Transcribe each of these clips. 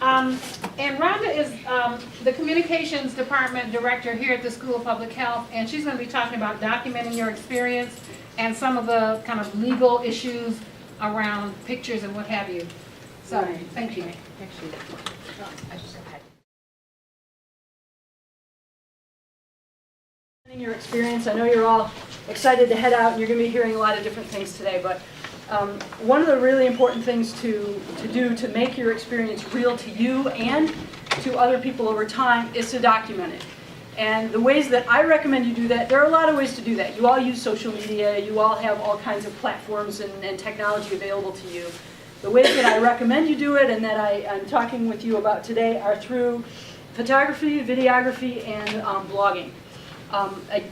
And Rhonda is the Communications Department Director here at the School of Public Health, and she's going to be talking about documenting your experience and some of the kind of legal issues around pictures and what have you. So, thank you. Actually, I just had. Your experience. I know you're all excited to head out, and you're going to be hearing a lot of different things today. But one of the really important things to do to make your experience real to you and to other people over time is to document it. And the ways that I recommend you do that, there are a lot of ways to do that. You all use social media. You all have all kinds of platforms and technology available to you. The ways that I recommend you do it and that I'm talking with you about today are through photography, videography, and blogging.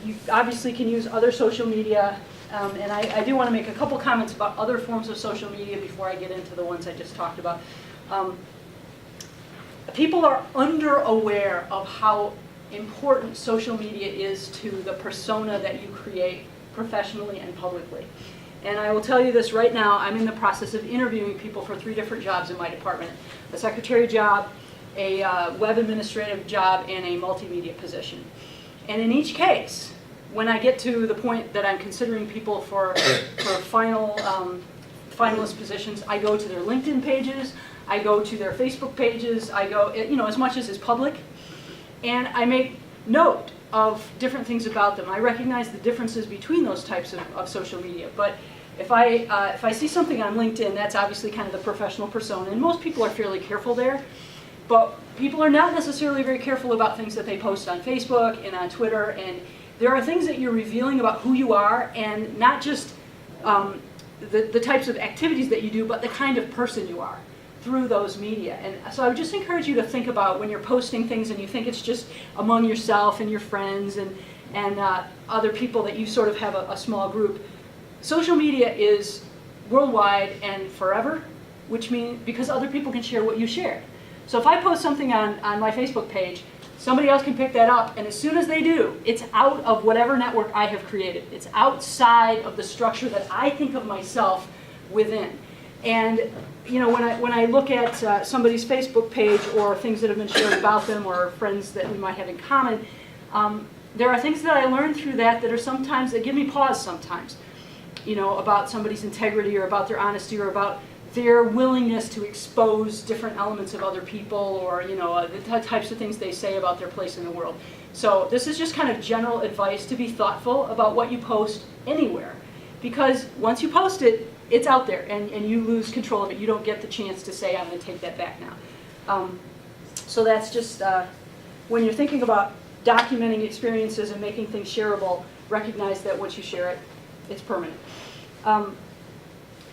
You obviously can use other social media, and I do want to make a couple comments about other forms of social media before I get into the ones I just talked about. People are under-aware of how important social media is to the persona that you create professionally and publicly. And I will tell you this right now, I'm in the process of interviewing people for 3 different jobs in my department: a secretary job, a web administrative job, and a multimedia position. And in each case, when I get to the point that I'm considering people for finalist positions, I go to their LinkedIn pages, I go to their Facebook pages, I go, as much as is public, and I make note of different things about them. I recognize the differences between those types of social media. But if I see something on LinkedIn, that's obviously kind of the professional persona, and most people are fairly careful there. But people are not necessarily very careful about things that they post on Facebook and on Twitter, and there are things that you're revealing about who you are, and not just the types of activities that you do, but the kind of person you are through those media. And so I would just encourage you to think about when you're posting things and you think it's just among yourself and your friends and other people that you sort of have a small group. Social media is worldwide and forever, which means because other people can share what you shared. So if I post something on my Facebook page, somebody else can pick that up, and as soon as they do, it's out of whatever network I have created. It's outside of the structure that I think of myself within. And when I look at somebody's Facebook page or things that have been shared about them or friends that we might have in common, there are things that I learn through that are sometimes, that give me pause sometimes, about somebody's integrity or about their honesty or about their willingness to expose different elements of other people, or the types of things they say about their place in the world. So this is just kind of general advice to be thoughtful about what you post anywhere, because once you post it, it's out there, and you lose control of it. You don't get the chance to say, I'm going to take that back now. So that's just, when you're thinking about documenting experiences and making things shareable, recognize that once you share it, it's permanent.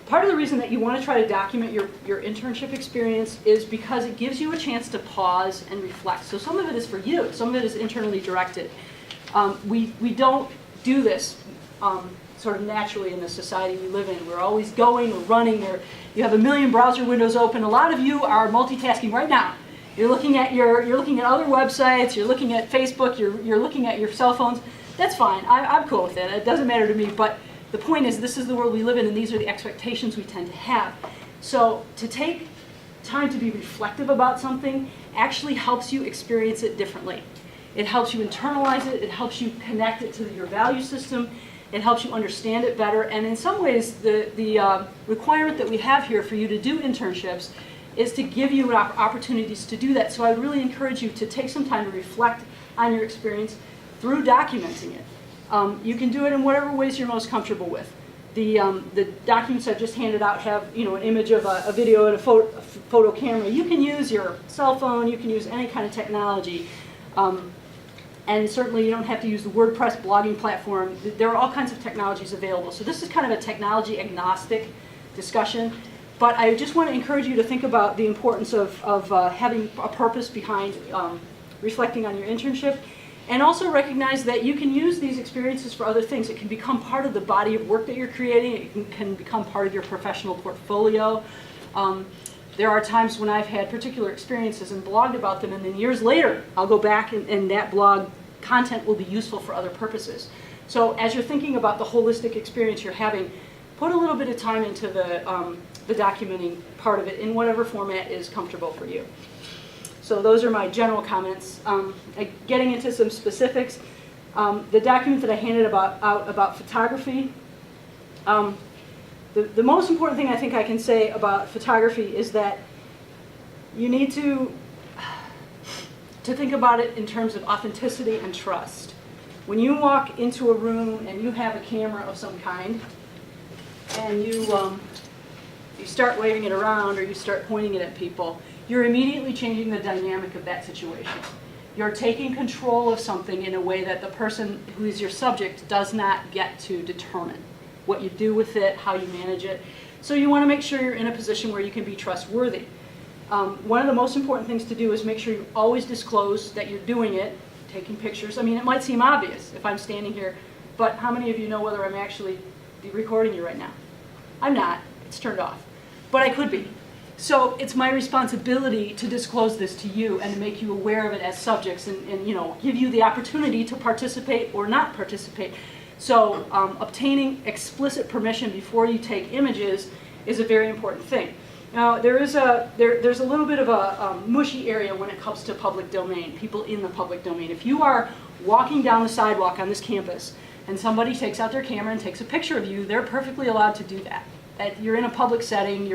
Part of the reason that you want to try to document your internship experience is because it gives you a chance to pause and reflect. So some of it is for you, some of it is internally directed. We don't do this sort of naturally in the society we live in. We're always going, we're running, you have a million browser windows open. A lot of you are multitasking right now. You're looking at other websites, you're looking at Facebook, you're looking at your cell phones. That's fine, I'm cool with it. It doesn't matter to me, but the point is, this is the world we live in, and these are the expectations we tend to have. So to take time to be reflective about something actually helps you experience it differently. It helps you internalize it, it helps you connect it to your value system, it helps you understand it better, and in some ways, the requirement that we have here for you to do internships is to give you opportunities to do that. So I would really encourage you to take some time to reflect on your experience through documenting it. You can do it in whatever ways you're most comfortable with. The documents I've just handed out have an image of a video and a photo camera. You can use your cell phone, you can use any kind of technology. And certainly you don't have to use the WordPress blogging platform. There are all kinds of technologies available. So this is kind of a technology agnostic discussion. But I just want to encourage you to think about the importance of having a purpose behind reflecting on your internship. And also recognize that you can use these experiences for other things. It can become part of the body of work that you're creating. It can become part of your professional portfolio. There are times when I've had particular experiences and blogged about them, and then years later, I'll go back and that blog content will be useful for other purposes. So as you're thinking about the holistic experience you're having, put a little bit of time into the documenting part of it in whatever format is comfortable for you. So those are my general comments. Getting into some specifics, the document that I handed out about photography, the most important thing I think I can say about photography is that you need to think about it in terms of authenticity and trust. When you walk into a room and you have a camera of some kind, and you start waving it around or you start pointing it at people, you're immediately changing the dynamic of that situation. You're taking control of something in a way that the person who is your subject does not get to determine what you do with it, how you manage it. So you want to make sure you're in a position where you can be trustworthy. One of the most important things to do is make sure you always disclose that you're doing it, taking pictures. I mean, it might seem obvious if I'm standing here, but how many of you know whether I'm actually recording you right now? I'm not. It's turned off. But I could be. So it's my responsibility to disclose this to you and to make you aware of it as subjects and you know, give you the opportunity to participate or not participate. So obtaining explicit permission before you take images is a very important thing. Now, there's a little bit of a mushy area when it comes to public domain, people in the public domain. If you are walking down the sidewalk on this campus and somebody takes out their camera and takes a picture of you, they're perfectly allowed to do that. You're in a public setting,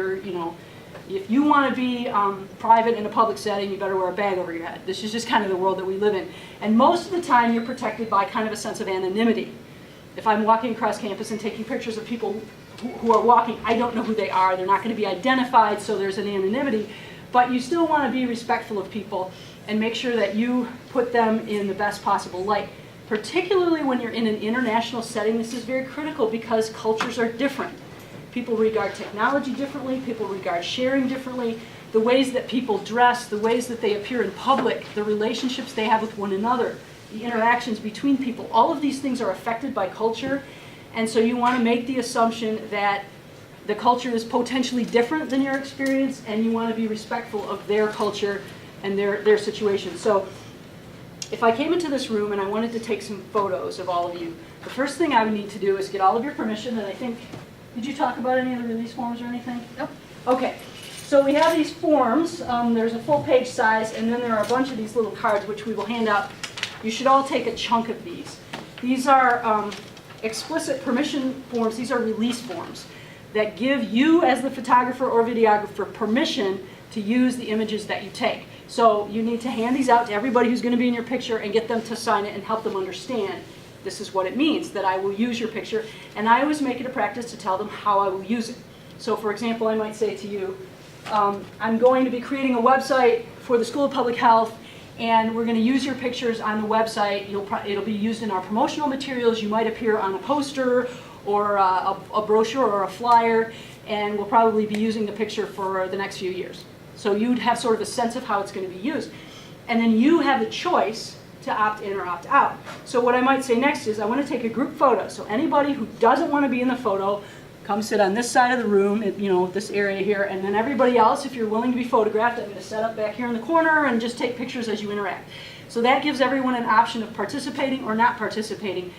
if you want to be private in a public setting, you better wear a bag over your head. This is just kind of the world that we live in. And most of the time, you're protected by kind of a sense of anonymity. If I'm walking across campus and taking pictures of people who are walking, I don't know who they are. They're not going to be identified, so there's an anonymity. But you still want to be respectful of people and make sure that you put them in the best possible light. Particularly when you're in an international setting, this is very critical because cultures are different. People regard technology differently, people regard sharing differently, the ways that people dress, the ways that they appear in public, the relationships they have with one another, the interactions between people, all of these things are affected by culture. And so you want to make the assumption that the culture is potentially different than your experience, and you want to be respectful of their culture and their situation. So if I came into this room and I wanted to take some photos of all of you, the first thing I would need to do is get all of your permission. And I think, did you talk about any of the release forms or anything? Nope. Okay. So we have these forms. There's a full page size, and then there are a bunch of these little cards which we will hand out. You should all take a chunk of these. These are explicit permission forms. These are release forms that give you as the photographer or videographer permission to use the images that you take. So you need to hand these out to everybody who's going to be in your picture and get them to sign it and help them understand this is what it means, that I will use your picture. And I always make it a practice to tell them how I will use it. So for example, I might say to you, I'm going to be creating a website for the School of Public Health, and we're going to use your pictures on the website. It'll be used in our promotional materials. You might appear on a poster or a brochure or a flyer, and we'll probably be using the picture for the next few years. So you'd have sort of a sense of how it's going to be used. And then you have the choice to opt in or opt out. So what I might say next is I want to take a group photo. So anybody who doesn't want to be in the photo, come sit on this side of the room, this area here, and then everybody else, if you're willing to be photographed, I'm going to set up back here in the corner and just take pictures as you interact. So that gives everyone an option of participating or not participating.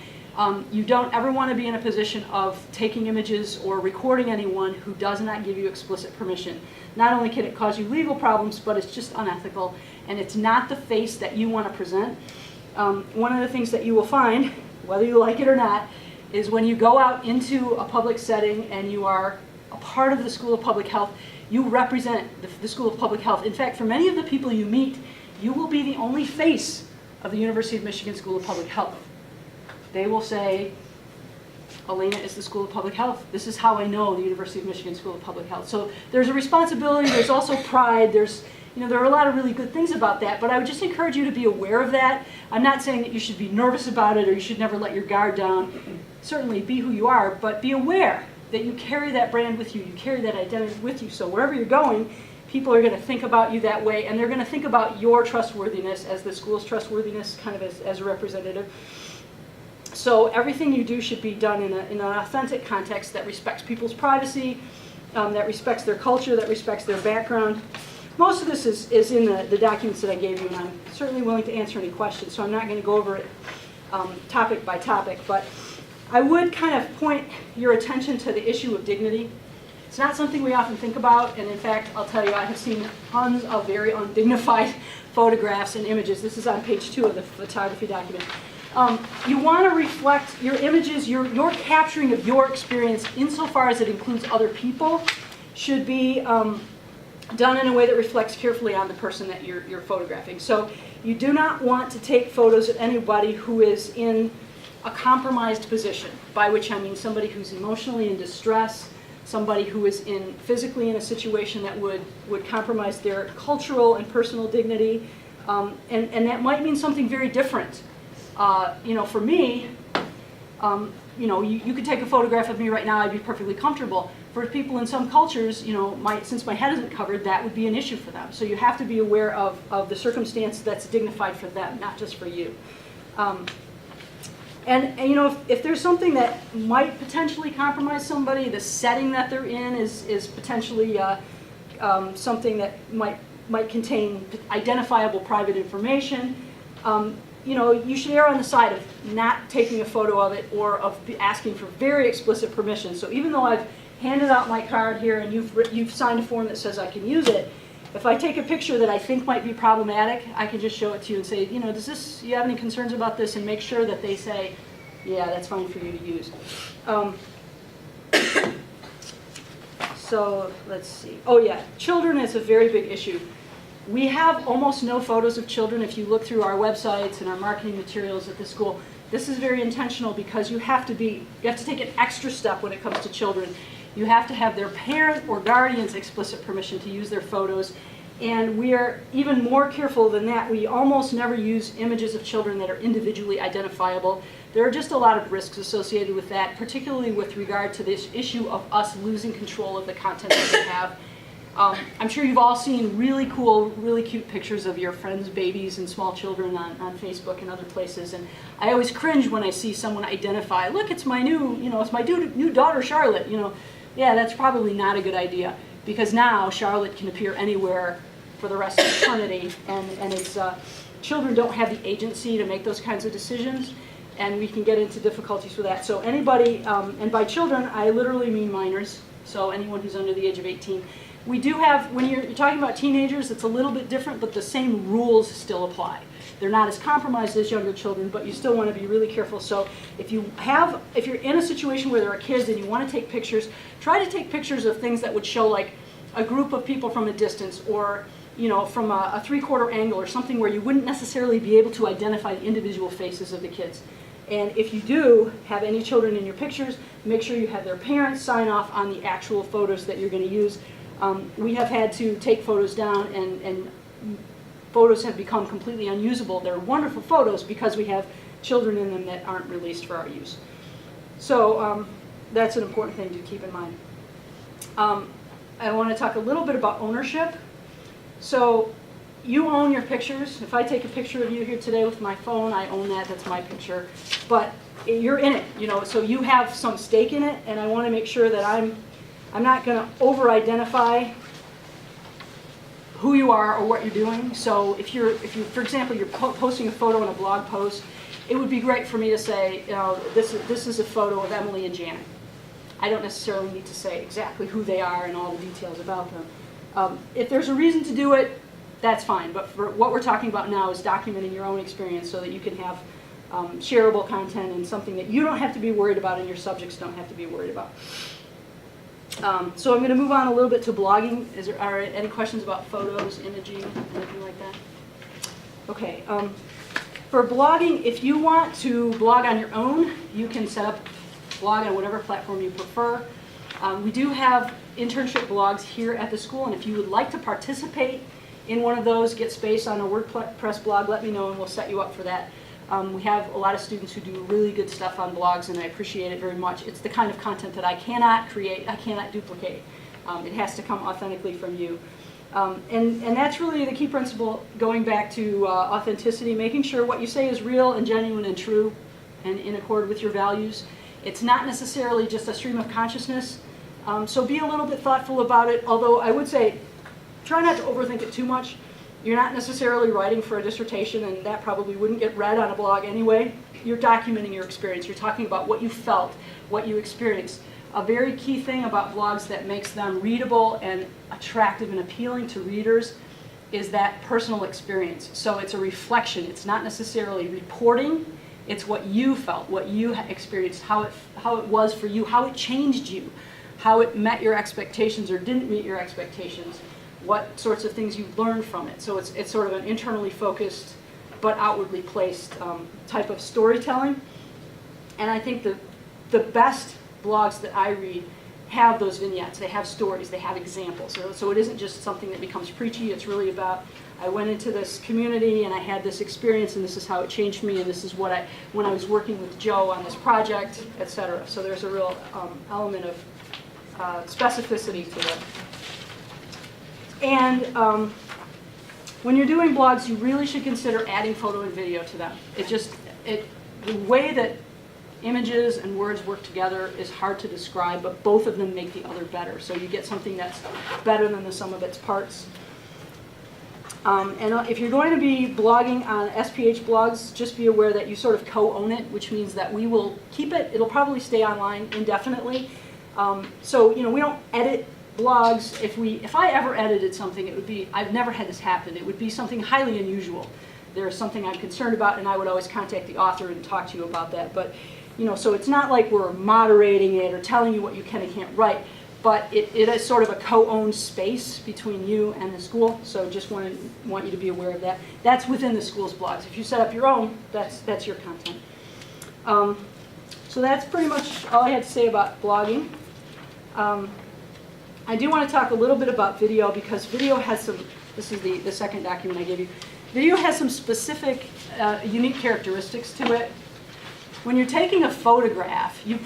You don't ever want to be in a position of taking images or recording anyone who does not give you explicit permission. Not only can it cause you legal problems, but it's just unethical, and it's not the face that you want to present. One of the things that you will find, whether you like it or not, is when you go out into a public setting and you are a part of the School of Public Health, you represent the School of Public Health. In fact, for many of the people you meet, you will be the only face of the University of Michigan School of Public Health. They will say, Elena is the School of Public Health. This is how I know the University of Michigan School of Public Health. So there's a responsibility, there's also pride, there are a lot of really good things about that, but I would just encourage you to be aware of that. I'm not saying that you should be nervous about it or you should never let your guard down. Certainly be who you are, but be aware that you carry that brand with you, you carry that identity with you, so wherever you're going, people are going to think about you that way, and they're going to think about your trustworthiness as the school's trustworthiness, kind of as a representative. So everything you do should be done in an authentic context that respects people's privacy, that respects their culture, that respects their background. Most of this is in the documents that I gave you, and I'm certainly willing to answer any questions, so I'm not going to go over it topic by topic. But I would kind of point your attention to the issue of dignity. It's not something we often think about, and in fact, I'll tell you, I have seen tons of very undignified photographs and images. This is on page 2 of the photography document. You want to reflect your images, your capturing of your experience, insofar as it includes other people, should be done in a way that reflects carefully on the person that you're photographing. So you do not want to take photos of anybody who is in a compromised position, by which I mean somebody who's emotionally in distress, somebody who is physically in a situation that would compromise their cultural and personal dignity, and that might mean something very different. For me, you could take a photograph of me right now, I'd be perfectly comfortable. For people in some cultures, since my head isn't covered, that would be an issue for them. So you have to be aware of the circumstance that's dignified for them, not just for you. And if there's something that might potentially compromise somebody, the setting that they're in is potentially something that might contain identifiable private information. You should err on the side of not taking a photo of it or of asking for very explicit permission. So even though I've handed out my card here and you've signed a form that says I can use it, if I take a picture that I think might be problematic, I can just show it to you and say, do you have any concerns about this? And make sure that they say, yeah, that's fine for you to use. So let's see. Oh yeah, children is a very big issue. We have almost no photos of children. If you look through our websites and our marketing materials at the school, this is very intentional because you have to take an extra step when it comes to children. You have to have their parent or guardian's explicit permission to use their photos. And we are even more careful than that. We almost never use images of children that are individually identifiable. There are just a lot of risks associated with that, particularly with regard to this issue of us losing control of the content that we have. I'm sure you've all seen really cool, really cute pictures of your friends' babies and small children on Facebook and other places. And I always cringe when I see someone identify, look, it's my new daughter, Charlotte. Yeah, that's probably not a good idea, because now Charlotte can appear anywhere for the rest of eternity, and it's children don't have the agency to make those kinds of decisions, and we can get into difficulties with that. So anybody, and by children, I literally mean minors, so anyone who's under the age of 18. We do have, when you're talking about teenagers, it's a little bit different, but the same rules still apply. They're not as compromised as younger children, but you still want to be really careful. So if you're in a situation where there are kids and you want to take pictures, try to take pictures of things that would show like a group of people from a distance, or from a 3/4 angle, or something where you wouldn't necessarily be able to identify the individual faces of the kids. And if you do have any children in your pictures, make sure you have their parents sign off on the actual photos that you're going to use. We have had to take photos down, and photos have become completely unusable. They're wonderful photos because we have children in them that aren't released for our use. So that's an important thing to keep in mind. I want to talk a little bit about ownership. So you own your pictures. If I take a picture of you here today with my phone, I own that. That's my picture. But you're in it, so you have some stake in it, and I want to make sure that I'm not going to over-identify who you are or what you're doing. So if for example, you're posting a photo in a blog post, it would be great for me to say, this is a photo of Emily and Janet. I don't necessarily need to say exactly who they are and all the details about them. If there's a reason to do it, that's fine. But for what we're talking about now is documenting your own experience so that you can have shareable content and something that you don't have to be worried about and your subjects don't have to be worried about. So I'm going to move on a little bit to blogging. Are any questions about photos, imaging, anything like that? Okay. For blogging, if you want to blog on your own, you can set up blog on whatever platform you prefer. We do have internship blogs here at the school, and if you would like to participate in one of those, get space on a WordPress blog, let me know and we'll set you up for that. We have a lot of students who do really good stuff on blogs, and I appreciate it very much. It's the kind of content that I cannot create, I cannot duplicate. It has to come authentically from you. And that's really the key principle, going back to authenticity, making sure what you say is real and genuine and true and in accord with your values. It's not necessarily just a stream of consciousness, so be a little bit thoughtful about it, although I would say try not to overthink it too much. You're not necessarily writing for a dissertation, and that probably wouldn't get read on a blog anyway. You're documenting your experience. You're talking about what you felt, what you experienced. A very key thing about blogs that makes them readable and attractive and appealing to readers is that personal experience. So it's a reflection. It's not necessarily reporting. It's what you felt, what you experienced, how it was for you, how it changed you, how it met your expectations or didn't meet your expectations, what sorts of things you learned from it. So it's sort of an internally focused but outwardly placed type of storytelling. And I think the best blogs that I read have those vignettes. They have stories, they have examples. So it isn't just something that becomes preachy. It's really about, I went into this community and I had this experience and this is how it changed me, and this is what when I was working with Joe on this project, etc. So there's a real element of specificity to it. And when you're doing blogs, you really should consider adding photo and video to them. The way that images and words work together is hard to describe, but both of them make the other better. So you get something that's better than the sum of its parts. And if you're going to be blogging on SPH blogs, just be aware that you sort of co-own it, which means that we will keep it. It'll probably stay online indefinitely. So we don't edit blogs. If I ever edited something, it would be, I've never had this happen. It would be something highly unusual. There's something I'm concerned about, and I would always contact the author and talk to you about that. But so it's not like we're moderating it or telling you what you can and can't write, but it is sort of a co-owned space between you and the school. So just want you to be aware of that. That's within the school's blogs. If you set up your own, that's your content. So that's pretty much all I had to say about blogging. I do want to talk a little bit about video, because video has some, this is the second document I gave you. Video has some specific unique characteristics to it. When you're taking a photograph, you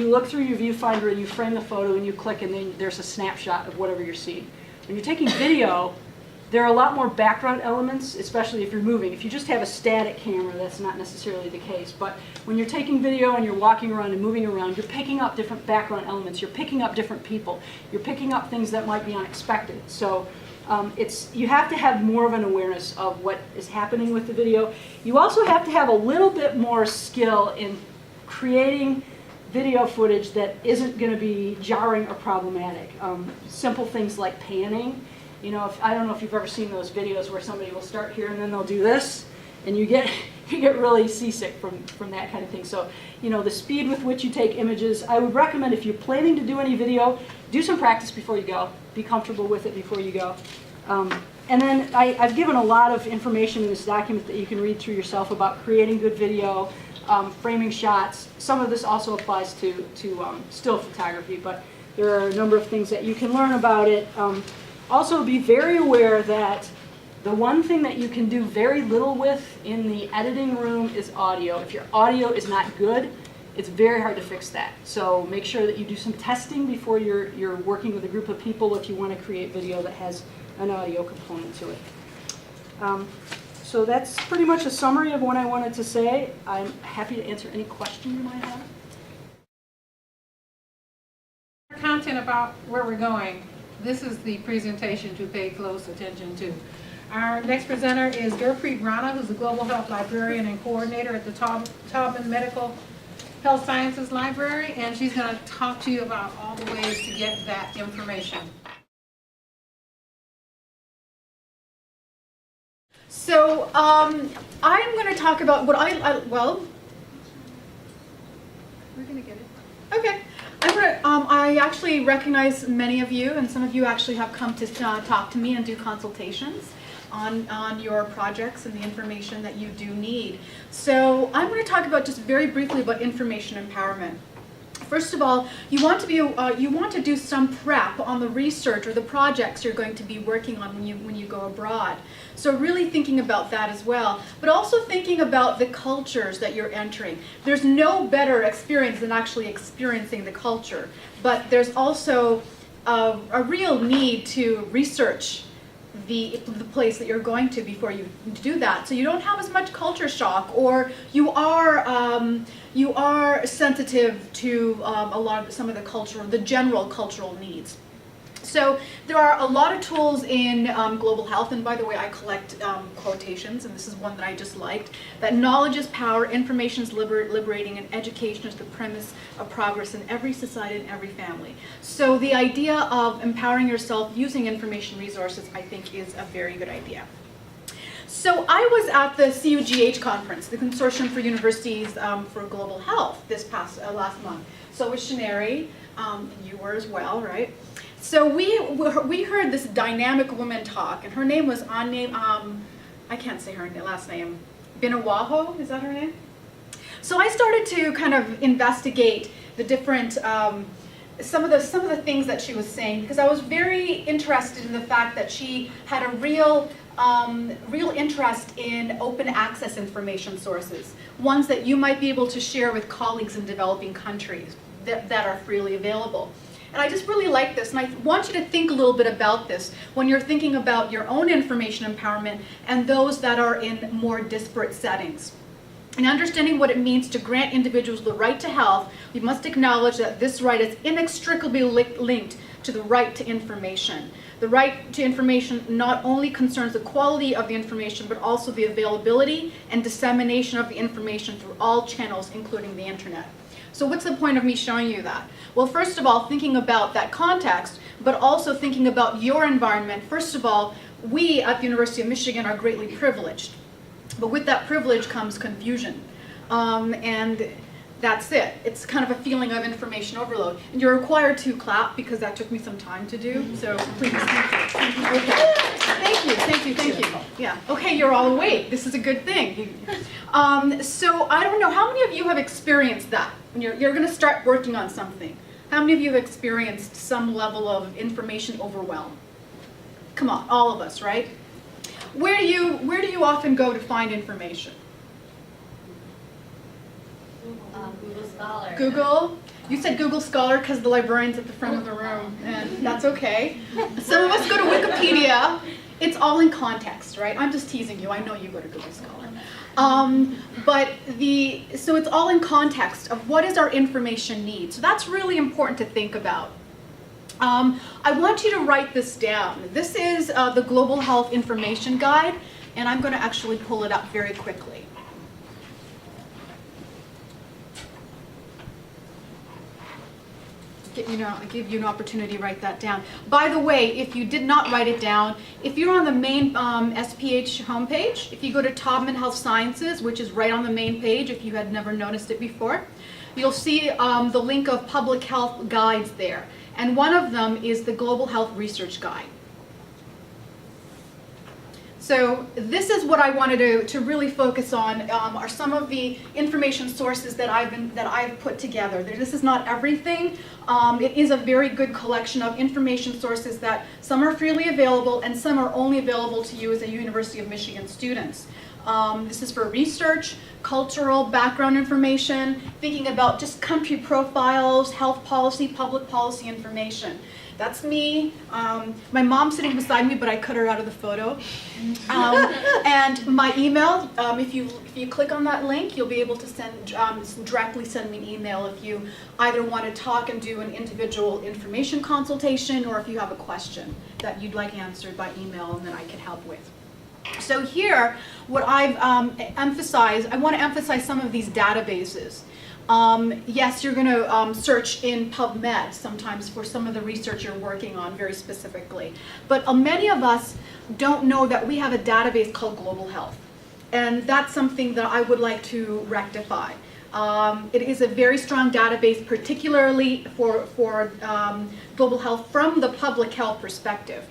look through your viewfinder and you frame the photo and you click, and then there's a snapshot of whatever you're seeing. When you're taking video, there are a lot more background elements, especially if you're moving. If you just have a static camera, that's not necessarily the case. But when you're taking video and you're walking around and moving around, you're picking up different background elements. You're picking up different people. You're picking up things that might be unexpected. So you have to have more of an awareness of what is happening with the video. You also have to have a little bit more skill in creating video footage that isn't going to be jarring or problematic. Simple things like panning. I don't know if you've ever seen those videos where somebody will start here and then they'll do this, and you get really seasick from that kind of thing. So, the speed with which you take images, I would recommend, if you're planning to do any video, do some practice before you go. Be comfortable with it before you go. And then I've given a lot of information in this document that you can read through yourself about creating good video, framing shots. Some of this also applies to still photography, but there are a number of things that you can learn about it. Also, be very aware that the one thing that you can do very little with in the editing room is audio. If your audio is not good, it's very hard to fix that. So make sure that you do some testing before you're working with a group of people if you want to create video that has an audio component to it. So that's pretty much a summary of what I wanted to say. I'm happy to answer any question you might have. Content about where we're going. This is the presentation to pay close attention to. Our next presenter is Gurpreet Rana, who's the Global Health Librarian and Coordinator at the Taubman Medical Health Sciences Library, and she's going to talk to you about all the ways to get that information. So I'm going to talk about what well, we're going to get it. Okay. I actually recognize many of you, and some of you actually have come to talk to me and do consultations on your projects and the information that you do need. So I'm going to talk about just very briefly about information empowerment. First of all, you want to do some prep on the research or the projects you're going to be working on when you go abroad. So really thinking about that as well, but also thinking about the cultures that you're entering. There's no better experience than actually experiencing the culture, but there's also a real need to research the place that you're going to before you do that, so you don't have as much culture shock, or you are sensitive to some of the general cultural needs. So there are a lot of tools in global health, and by the way, I collect quotations, and this is one that I just liked, that knowledge is power, information is liberating, and education is the premise of progress in every society and every family. So the idea of empowering yourself using information resources, I think, is a very good idea. So I was at the CUGH conference, the Consortium for Universities for Global Health, this past last month. So was Shaneri, you were as well, right? So we heard this dynamic woman talk, and her name was I can't say her last name, Binawaho, is that her name? So I started to kind of investigate the different, some of the things that she was saying, because I was very interested in the fact that she had a real interest in open access information sources, ones that you might be able to share with colleagues in developing countries that are freely available. And I just really like this, and I want you to think a little bit about this when you're thinking about your own information empowerment and those that are in more disparate settings. In understanding what it means to grant individuals the right to health, we must acknowledge that this right is inextricably linked to the right to information. The right to information not only concerns the quality of the information, but also the availability and dissemination of the information through all channels, including the internet. So what's the point of me showing you that? Well, first of all, thinking about that context, but also thinking about your environment. First of all, we at the University of Michigan are greatly privileged. But with that privilege comes confusion. And that's it. It's kind of a feeling of information overload. And you're required to clap because that took me some time to do. So please, thank you. Okay. Thank you. Yeah. Okay, you're all awake. This is a good thing. So I don't know, how many of you have experienced that? When you're going to start working on something. How many of you have experienced some level of information overwhelm? Come on, all of us, right? Where do you often go to find information? Google Scholar. Google? You said Google Scholar because the librarian's at the front of the room, and that's okay. Some of us go to Wikipedia. It's all in context, right? I'm just teasing you. I know you go to Google Scholar. So it's all in context of what is our information need. So that's really important to think about. I want you to write this down. This is the Global Health Information Guide, and I'm going to actually pull it up very quickly. Give you an opportunity to write that down. By the way, if you did not write it down, if you're on the main SPH homepage, if you go to Taubman Health Sciences, which is right on the main page if you had never noticed it before, you'll see the link of public health guides there. And one of them is the Global Health Research Guide. So this is what I wanted to really focus on, are some of the information sources that I've put together. This is not everything. It is a very good collection of information sources that some are freely available and some are only available to you as a University of Michigan students. This is for research, cultural background information, thinking about just country profiles, health policy, public policy information. That's me. My mom's sitting beside me, but I cut her out of the photo. And my email, if you click on that link, you'll be able to directly send me an email if you either want to talk and do an individual information consultation, or if you have a question that you'd like answered by email and that I can help with. So here, what I've emphasized, I want to emphasize some of these databases. Yes, you're going to search in PubMed sometimes for some of the research you're working on very specifically. But many of us don't know that we have a database called Global Health. And that's something that I would like to rectify. It is a very strong database, particularly for global health from the public health perspective.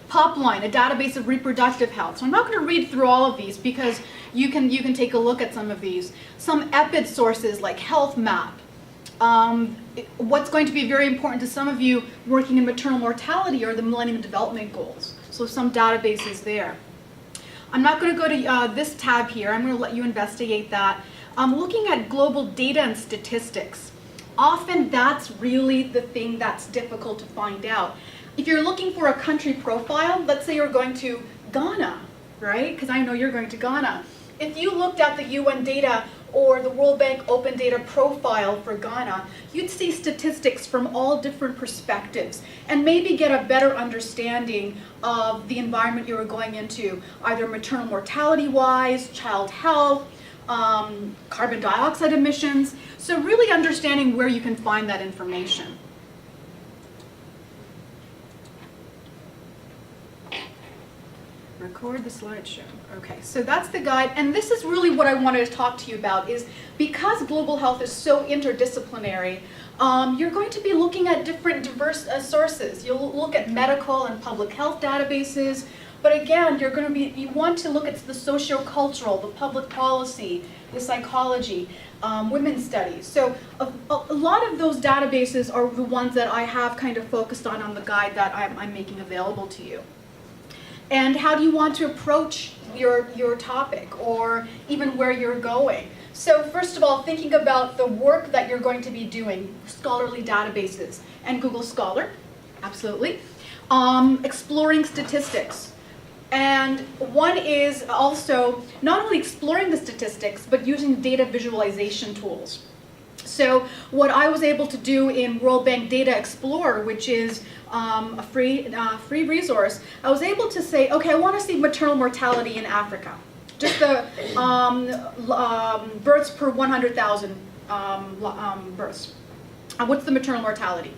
Popline, a database of reproductive health. So I'm not going to read through all of these because you can take a look at some of these. Some EPID sources like Health Map. What's going to be very important to some of you working in maternal mortality are the Millennium Development Goals. So some databases there. I'm not going to go to this tab here. I'm going to let you investigate that. Looking at global data and statistics. Often that's really the thing that's difficult to find out. If you're looking for a country profile, let's say you're going to Ghana, right? Because I know you're going to Ghana. If you looked at the UN data or the World Bank Open Data Profile for Ghana, you'd see statistics from all different perspectives and maybe get a better understanding of the environment you were going into, either maternal mortality-wise, child health, carbon dioxide emissions. So really understanding where you can find that information. Record the slideshow. Okay, so that's the guide, and this is really what I wanted to talk to you about, is because global health is so interdisciplinary, you're going to be looking at different diverse sources. You'll look at medical and public health databases, but again, you want to look at the socio-cultural, the public policy, the psychology, women's studies. So a lot of those databases are the ones that I have kind of focused on the guide that I'm making available to you. And how do you want to approach your topic, or even where you're going? So first of all, thinking about the work that you're going to be doing, scholarly databases, and Google Scholar, absolutely. Exploring statistics. And one is also not only exploring the statistics, but using data visualization tools. So what I was able to do in World Bank Data Explorer, which is a free resource, I was able to say, okay, I want to see maternal mortality in Africa. Just the births per 100,000 births. What's the maternal mortality?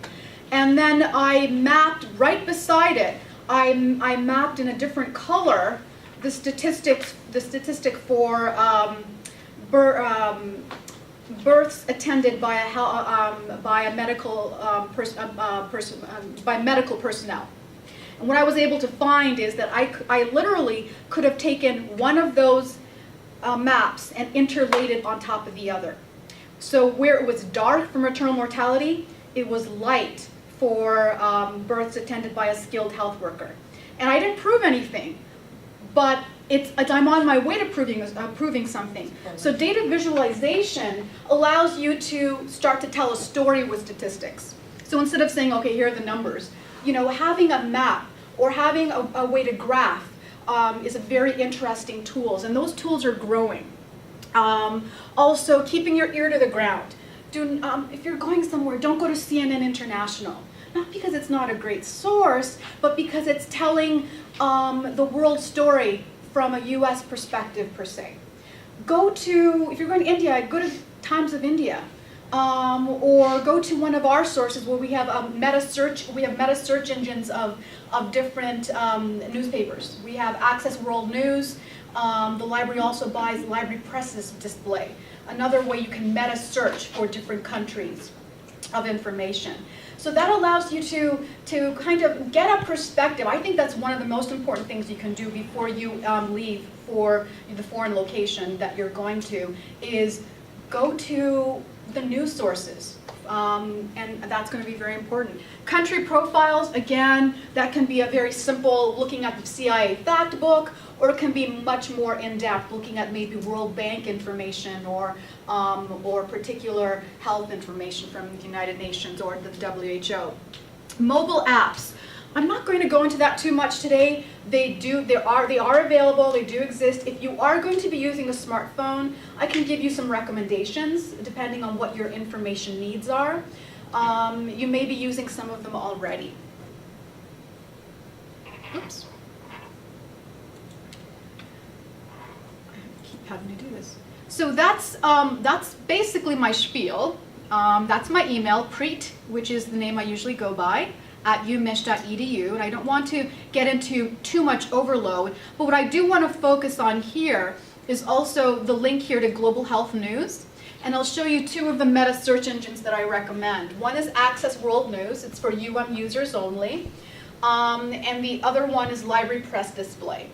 And then I mapped right beside it, I mapped in a different color the statistic for births attended by medical personnel. And what I was able to find is that I literally could have taken one of those maps and interlaid it on top of the other. So where it was dark for maternal mortality, it was light for births attended by a skilled health worker. And I didn't prove anything, but I'm on my way to proving something. So data visualization allows you to start to tell a story with statistics. So instead of saying, okay, here are the numbers, having a map or having a way to graph is a very interesting tool, and those tools are growing. Also, keeping your ear to the ground. If you're going somewhere, don't go to CNN International. Not because it's not a great source, but because it's telling the world story from a US perspective, per se. If you're going to India, go to Times of India. Or go to one of our sources where we have meta search engines of different newspapers. We have Access World News. The library also buys Library Press's display. Another way you can meta search for different countries of information. So that allows you to kind of get a perspective. I think that's one of the most important things you can do before you leave for the foreign location that you're going to, is go to the news sources. And that's going to be very important. Country profiles, again, that can be a very simple looking at the CIA fact book, or it can be much more in-depth, looking at maybe World Bank information or particular health information from the United Nations or the WHO. Mobile apps. I'm not going to go into that too much today. They are available, they do exist. If you are going to be using a smartphone, I can give you some recommendations depending on what your information needs are. You may be using some of them already. Oops. I keep having to do this. So that's basically my spiel. That's my email, Preet, which is the name I usually go by, @umich.edu, and I don't want to get into too much overload, but what I do want to focus on here is also the link here to Global Health News, and I'll show you two of the meta search engines that I recommend. One is Access World News, it's for users only, and the other one is Library Press Display.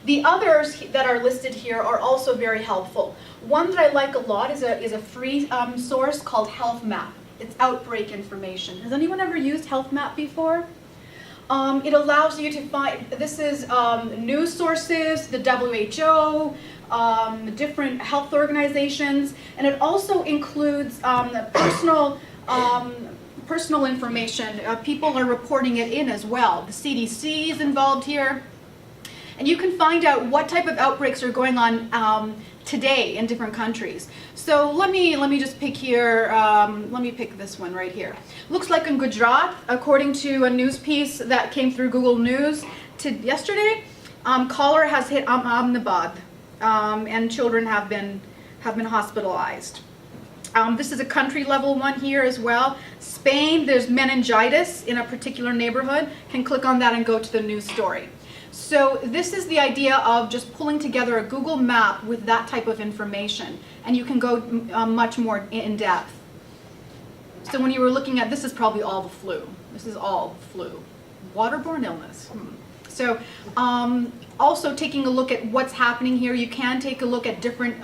The others that are listed here are also very helpful. One that I like a lot is a free source called Health Map. It's outbreak information. Has anyone ever used Health Map before? It allows you to find, this is news sources, the WHO, different health organizations, and it also includes personal information. People are reporting it in as well. The CDC is involved here. And you can find out what type of outbreaks are going on today in different countries. So let me just pick here, let me pick this one right here. Looks like in Gujarat, according to a news piece that came through Google News yesterday, cholera has hit Ahmedabad, and children have been hospitalized. This is a country level one here as well. Spain, there's meningitis in a particular neighborhood. Can click on that and go to the news story. So this is the idea of just pulling together a Google map with that type of information, and you can go much more in depth. So when you were looking at, this is probably all the flu. This is all flu. Waterborne illness. So also taking a look at what's happening here, you can take a look at different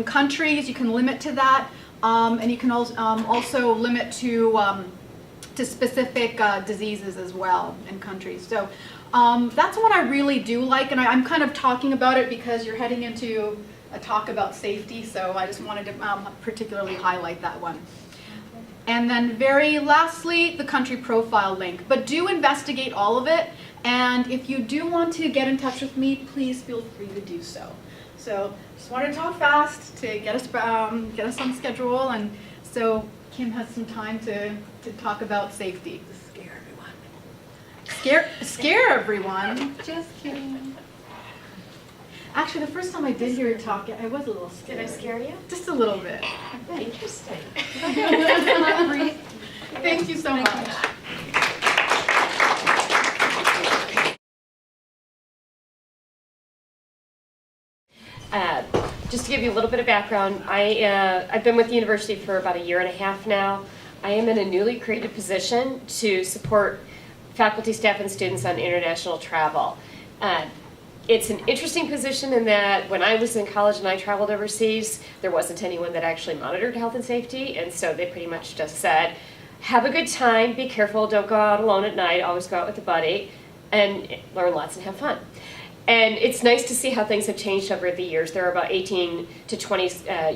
countries. You can limit to that, and you can also limit to specific diseases as well in countries. So that's what I really do like, and I'm kind of talking about it because you're heading into a talk about safety, so I just wanted to particularly highlight that one. And then very lastly, the country profile link. But do investigate all of it, and if you do want to get in touch with me, please feel free to do so. So just wanted to talk fast to get us on schedule, and so Kim has some time to talk about safety. Scare everyone. Scare everyone. Just kidding. Actually, the first time I did hear you talk, I was a little scared. Did I scare you? Just a little bit. Interesting. Thank you so much. Just to give you a little bit of background, I've been with the university for about 1.5 years now. I am in a newly created position to support faculty, staff, and students on international travel. It's an interesting position in that when I was in college and I traveled overseas, there wasn't anyone that actually monitored health and safety, and so they pretty much just said, have a good time, be careful, don't go out alone at night, always go out with a buddy, and learn lots and have fun. And it's nice to see how things have changed over the years. There are about 18 to 20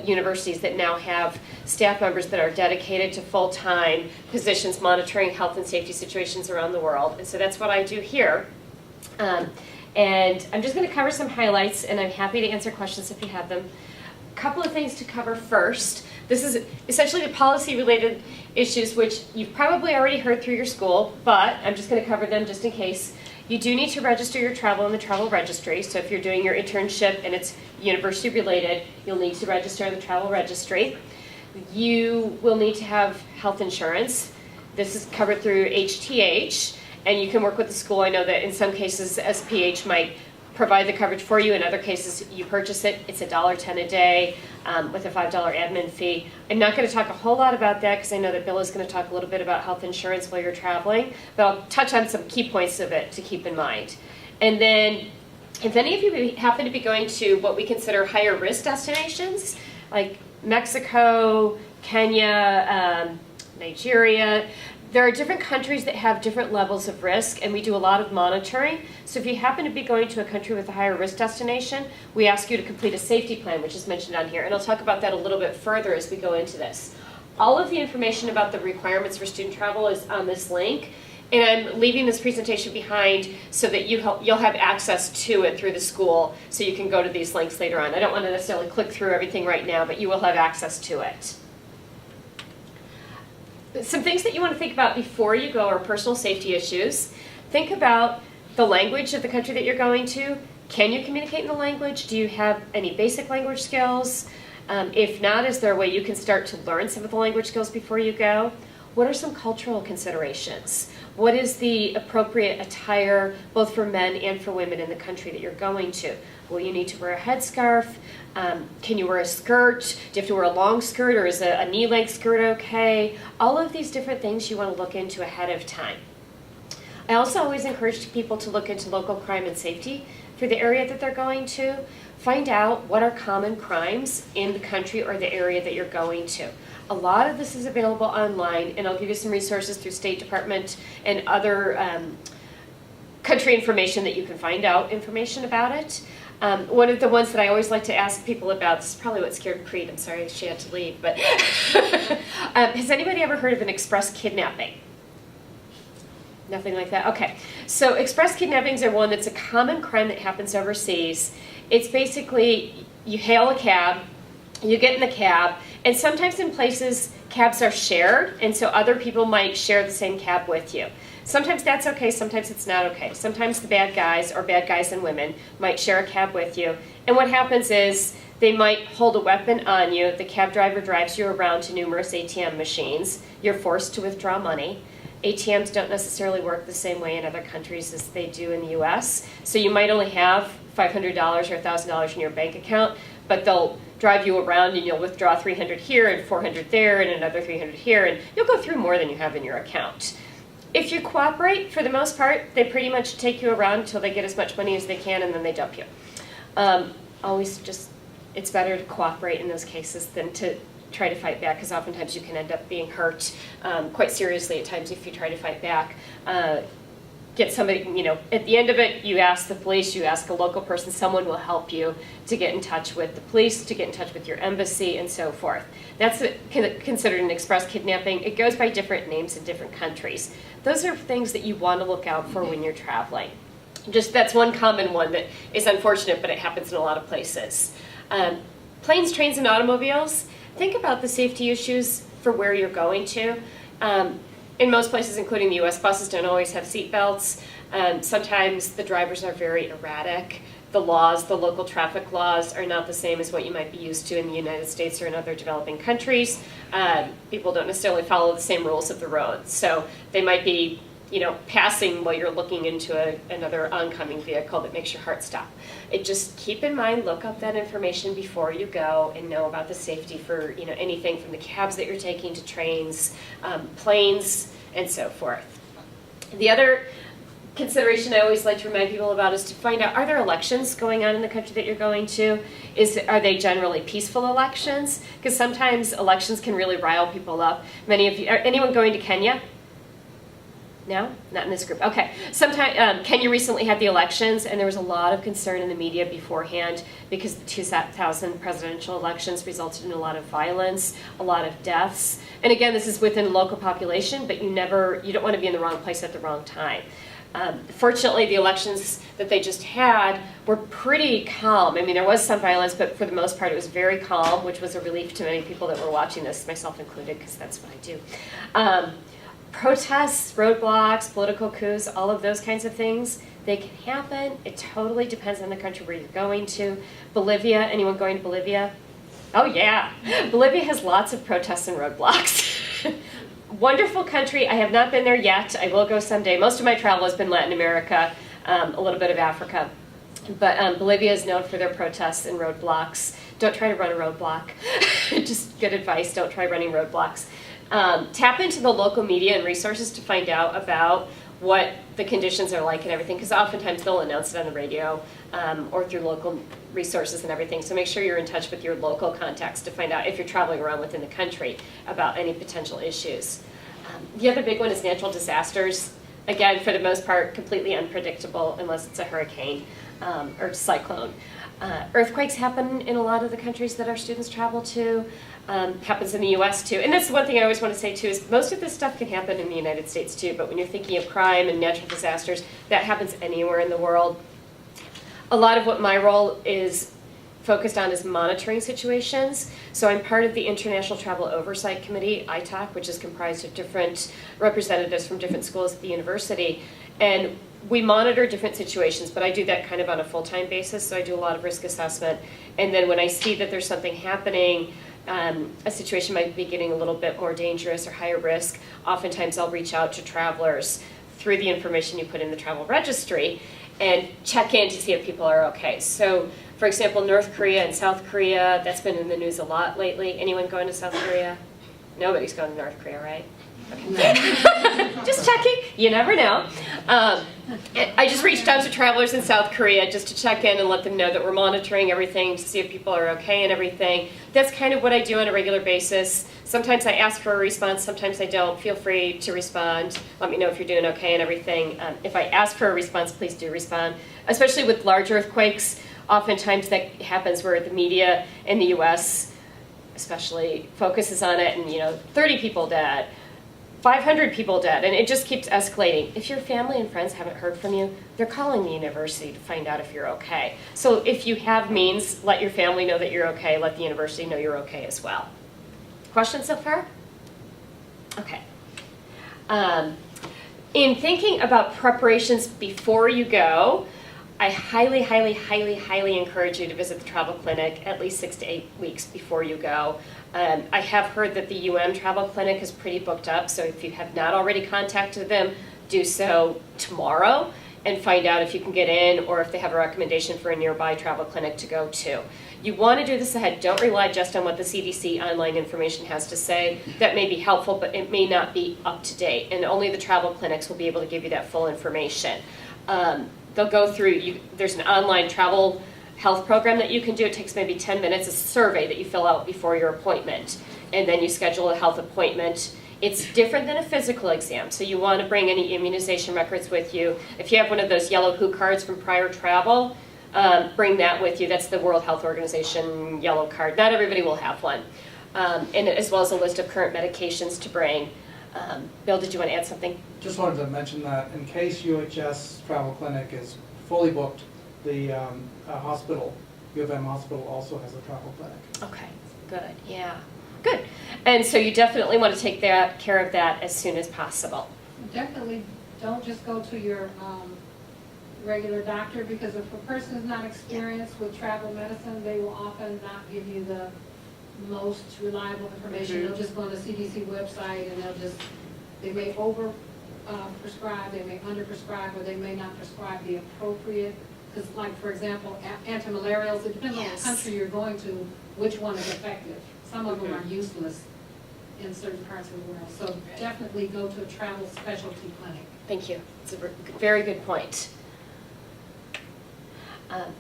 universities that now have staff members that are dedicated to full-time positions monitoring health and safety situations around the world. And so that's what I do here. And I'm just going to cover some highlights, and I'm happy to answer questions if you have them. A couple of things to cover first. This is essentially the policy-related issues, which you've probably already heard through your school, but I'm just going to cover them just in case. You do need to register your travel in the travel registry. So if you're doing your internship and it's university related, you'll need to register in the travel registry. You will need to have health insurance. This is covered through HTH, and you can work with the school. I know that in some cases SPH might provide the coverage for you. In other cases you purchase it. It's $1.10 a day with a $5 admin fee. I'm not going to talk a whole lot about that because I know that Bill is going to talk a little bit about health insurance while you're traveling, but I'll touch on some key points of it to keep in mind. And then if any of you happen to be going to what we consider higher risk destinations, like Mexico, Kenya, Nigeria, there are different countries that have different levels of risk, and we do a lot of monitoring. So if you happen to be going to a country with a higher risk destination, we ask you to complete a safety plan, which is mentioned on here. And I'll talk about that a little bit further as we go into this. All of the information about the requirements for student travel is on this link. And I'm leaving this presentation behind so that you'll have access to it through the school so you can go to these links later on. I don't want to necessarily click through everything right now, but you will have access to it. Some things that you want to think about before you go are personal safety issues. Think about the language of the country that you're going to. Can you communicate in the language? Do you have any basic language skills? If not, is there a way you can start to learn some of the language skills before you go? What are some cultural considerations? What is the appropriate attire both for men and for women in the country that you're going to? Will you need to wear a headscarf? Can you wear a skirt? Do you have to wear a long skirt, or is a knee-length skirt okay? All of these different things you want to look into ahead of time. I also always encourage people to look into local crime and safety for the area that they're going to. Find out what are common crimes in the country or the area that you're going to. A lot of this is available online, and I'll give you some resources through State Department and other country information that you can find out information about it. One of the ones that I always like to ask people about, this is probably what scared Gurpreet, I'm sorry she had to leave, but has anybody ever heard of an express kidnapping? Nothing like that? Okay. So express kidnappings are one that's a common crime that happens overseas. It's basically you hail a cab, you get in the cab, and sometimes in places cabs are shared, and so other people might share the same cab with you. Sometimes that's okay, sometimes it's not okay. Sometimes the bad guys, or bad guys and women, might share a cab with you. And what happens is they might hold a weapon on you. The cab driver drives you around to numerous ATM machines. You're forced to withdraw money. ATMs don't necessarily work the same way in other countries as they do in the US. So you might only have $500 or $1,000 in your bank account, but they'll drive you around and you'll withdraw $300 here and $400 there and another $300 here, and you'll go through more than you have in your account. If you cooperate, for the most part, they pretty much take you around until they get as much money as they can and then they dump you. Always just, it's better to cooperate in those cases than to try to fight back, because oftentimes you can end up being hurt quite seriously at times if you try to fight back. Get somebody, at the end of it, you ask the police, you ask a local person, someone will help you to get in touch with the police, to get in touch with your embassy, and so forth. That's considered an express kidnapping. It goes by different names in different countries. Those are things that you want to look out for when you're traveling. Just that's one common one that is unfortunate, but it happens in a lot of places. Planes, trains, and automobiles. Think about the safety issues for where you're going to. In most places, including the US, buses don't always have seat belts. Sometimes the drivers are very erratic. The laws, the local traffic laws, are not the same as what you might be used to in the United States or in other developing countries. People don't necessarily follow the same rules of the road. So they might be passing while you're looking into another oncoming vehicle that makes your heart stop. Just keep in mind, look up that information before you go and know about the safety for anything from the cabs that you're taking to trains, planes, and so forth. The other consideration I always like to remind people about is to find out, are there elections going on in the country that you're going to? Are they generally peaceful elections? Because sometimes elections can really rile people up. Many of you, anyone going to Kenya? No? Not in this group. Okay. Kenya recently had the elections, and there was a lot of concern in the media beforehand because the 2000 presidential elections resulted in a lot of violence, a lot of deaths. And again, this is within local population, but you don't want to be in the wrong place at the wrong time. Fortunately, the elections that they just had were pretty calm. I mean, there was some violence, but for the most part, it was very calm, which was a relief to many people that were watching this, myself included, because that's what I do. Protests, roadblocks, political coups, all of those kinds of things, they can happen. It totally depends on the country where you're going to. Bolivia, anyone going to Bolivia? Oh yeah, Bolivia has lots of protests and roadblocks. Wonderful country. I have not been there yet. I will go someday. Most of my travel has been Latin America, a little bit of Africa. But Bolivia is known for their protests and roadblocks. Don't try to run a roadblock. Just good advice, don't try running roadblocks. Tap into the local media and resources to find out about what the conditions are like and everything, because oftentimes they'll announce it on the radio or through local resources and everything. So make sure you're in touch with your local contacts to find out if you're traveling around within the country about any potential issues. The other big one is natural disasters. Again, for the most part, completely unpredictable unless it's a hurricane or cyclone. Earthquakes happen in a lot of the countries that our students travel to. Happens in the US too. And that's one thing I always want to say too, is most of this stuff can happen in the United States too, but when you're thinking of crime and natural disasters, that happens anywhere in the world. A lot of what my role is focused on is monitoring situations. So I'm part of the International Travel Oversight Committee, ITOC, which is comprised of different representatives from different schools at the university. And we monitor different situations, but I do that kind of on a full-time basis, so I do a lot of risk assessment. And then when I see that there's something happening, a situation might be getting a little bit more dangerous or higher risk, oftentimes I'll reach out to travelers through the information you put in the travel registry and check in to see if people are okay. So, for example, North Korea and South Korea, that's been in the news a lot lately. Anyone going to South Korea? Nobody's going to North Korea, right? Okay. Just checking, you never know. I just reached out to travelers in South Korea just to check in and let them know that we're monitoring everything to see if people are okay and everything. That's kind of what I do on a regular basis. Sometimes I ask for a response, sometimes I don't. Feel free to respond. Let me know if you're doing okay and everything. If I ask for a response, please do respond. Especially with large earthquakes, oftentimes that happens where the media in the US especially focuses on it and 30 people dead, 500 people dead, and it just keeps escalating. If your family and friends haven't heard from you, they're calling the university to find out if you're okay. So if you have means, let your family know that you're okay, let the university know you're okay as well. Questions so far? Okay. In thinking about preparations before you go, I highly, highly, highly, highly encourage you to visit the travel clinic at least 6 to 8 weeks before you go. I have heard that the travel clinic is pretty booked up, so if you have not already contacted them, do so tomorrow and find out if you can get in or if they have a recommendation for a nearby travel clinic to go to. You want to do this ahead. Don't rely just on what the CDC online information has to say. That may be helpful, but it may not be up to date, and only the travel clinics will be able to give you that full information. They'll go through, there's an online travel health program that you can do. It takes maybe 10 minutes, a survey that you fill out before your appointment, and then you schedule a health appointment. It's different than a physical exam, so you want to bring any immunization records with you. If you have one of those yellow WHO cards from prior travel, bring that with you. That's the World Health Organization yellow card. Not everybody will have one. And as well as a list of current medications to bring. Bill, did you want to add something? Just wanted to mention that in case UHS travel clinic is fully booked, the hospital, U of M hospital also has a travel clinic. Okay, good, yeah, good. And so you definitely want to take care of that as soon as possible. Definitely don't just go to your regular doctor, because if a person is not experienced with travel medicine, they will often not give you the most reliable information. They'll just go on the CDC website and they may over prescribe, they may under prescribe, or they may not prescribe the appropriate. Because, like, for example, antimalarials, it depends on the country you're going to, which one is effective. Some of them are useless in certain parts of the world. So definitely go to a travel specialty clinic. Thank you. It's a very good point.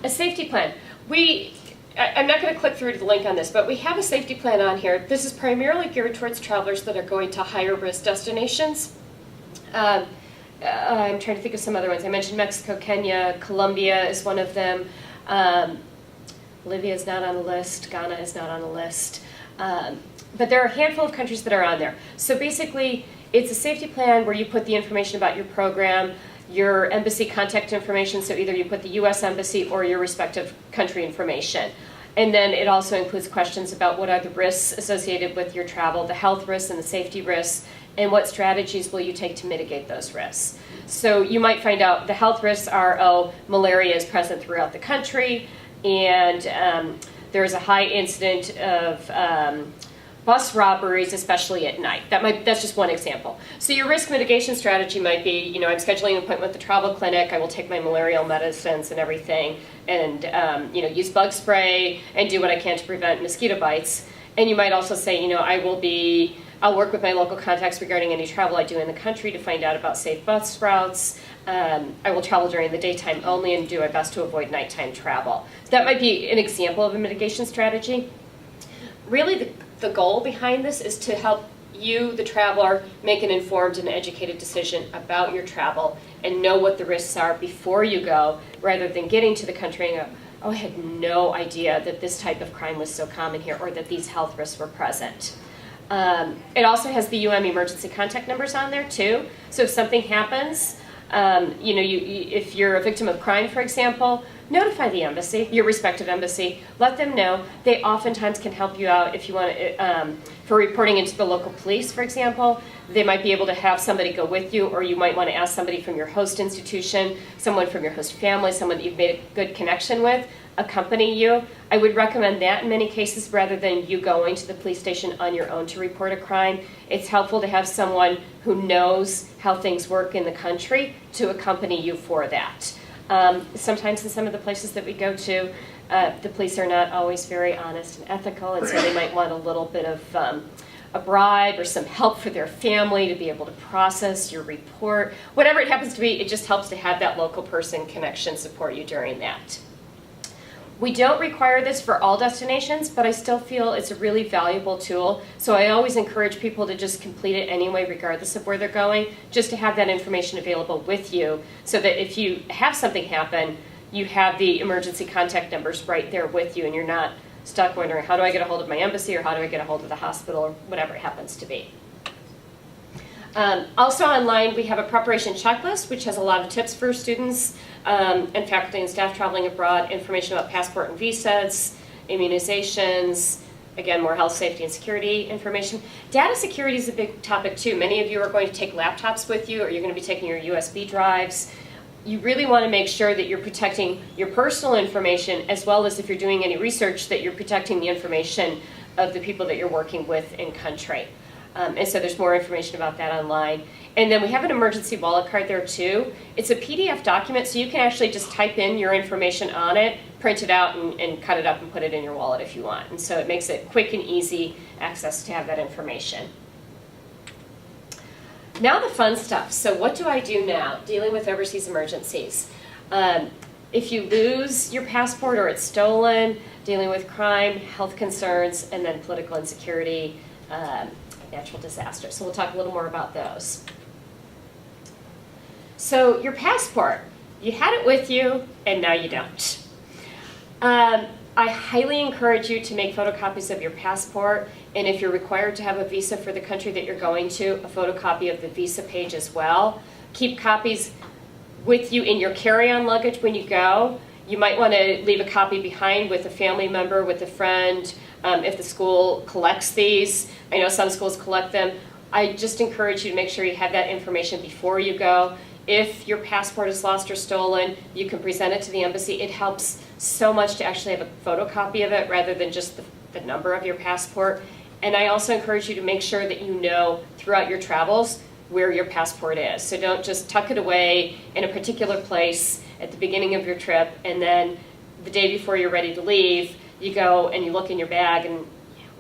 A safety plan. I'm not going to click through to the link on this, but we have a safety plan on here. This is primarily geared towards travelers that are going to higher risk destinations. I'm trying to think of some other ones. I mentioned Mexico, Kenya, Colombia is one of them. Bolivia is not on the list. Ghana is not on the list. But there are a handful of countries that are on there. So basically, it's a safety plan where you put the information about your program, your embassy contact information, so either you put the U.S. Embassy or your respective country information. And then it also includes questions about what are the risks associated with your travel, the health risks and the safety risks, and what strategies will you take to mitigate those risks. So you might find out the health risks are, malaria is present throughout the country, and there's a high incident of bus robberies, especially at night. That's just one example. So your risk mitigation strategy might be, I'm scheduling an appointment with the travel clinic, I will take my malarial medicines and everything, and use bug spray and do what I can to prevent mosquito bites. And you might also say, I'll work with my local contacts regarding any travel I do in the country to find out about safe bus routes. I will travel during the daytime only and do my best to avoid nighttime travel. So that might be an example of a mitigation strategy. Really, the goal behind this is to help you, the traveler, make an informed and educated decision about your travel and know what the risks are before you go, rather than getting to the country and go, I had no idea that this type of crime was so common here or that these health risks were present. It also has the emergency contact numbers on there too. So if something happens, if you're a victim of crime, for example, notify the embassy, your respective embassy. Let them know. They oftentimes can help you out if you want to, for reporting into the local police, for example. They might be able to have somebody go with you, or you might want to ask somebody from your host institution, someone from your host family, someone that you've made a good connection with, accompany you. I would recommend that in many cases rather than you going to the police station on your own to report a crime. It's helpful to have someone who knows how things work in the country to accompany you for that. Sometimes in some of the places that we go to, the police are not always very honest and ethical, and so they might want a little bit of a bribe or some help for their family to be able to process your report. Whatever it happens to be, it just helps to have that local person connection support you during that. We don't require this for all destinations, but I still feel it's a really valuable tool. So I always encourage people to just complete it anyway, regardless of where they're going, just to have that information available with you so that if you have something happen, you have the emergency contact numbers right there with you and you're not stuck wondering, how do I get a hold of my embassy or how do I get a hold of the hospital or whatever it happens to be. Also online, we have a preparation checklist, which has a lot of tips for students and faculty and staff traveling abroad, information about passport and visas, immunizations, again, more health, safety, and security information. Data security is a big topic too. Many of you are going to take laptops with you, or you're going to be taking your USB drives. You really want to make sure that you're protecting your personal information, as well as if you're doing any research, that you're protecting the information of the people that you're working with in country. And so there's more information about that online. And then we have an emergency wallet card there too. It's a PDF document, so you can actually just type in your information on it, print it out, and cut it up and put it in your wallet if you want. And so it makes it quick and easy access to have that information. Now the fun stuff. So what do I do now dealing with overseas emergencies? If you lose your passport or it's stolen, dealing with crime, health concerns, and then political insecurity, natural disasters. So we'll talk a little more about those. So your passport, you had it with you and now you don't. I highly encourage you to make photocopies of your passport, and if you're required to have a visa for the country that you're going to, a photocopy of the visa page as well. Keep copies with you in your carry-on luggage when you go. You might want to leave a copy behind with a family member, with a friend, if the school collects these. I know some schools collect them. I just encourage you to make sure you have that information before you go. If your passport is lost or stolen, you can present it to the embassy. It helps so much to actually have a photocopy of it rather than just the number of your passport. And I also encourage you to make sure that you know throughout your travels where your passport is. So don't just tuck it away in a particular place at the beginning of your trip, and then the day before you're ready to leave, you go and you look in your bag and,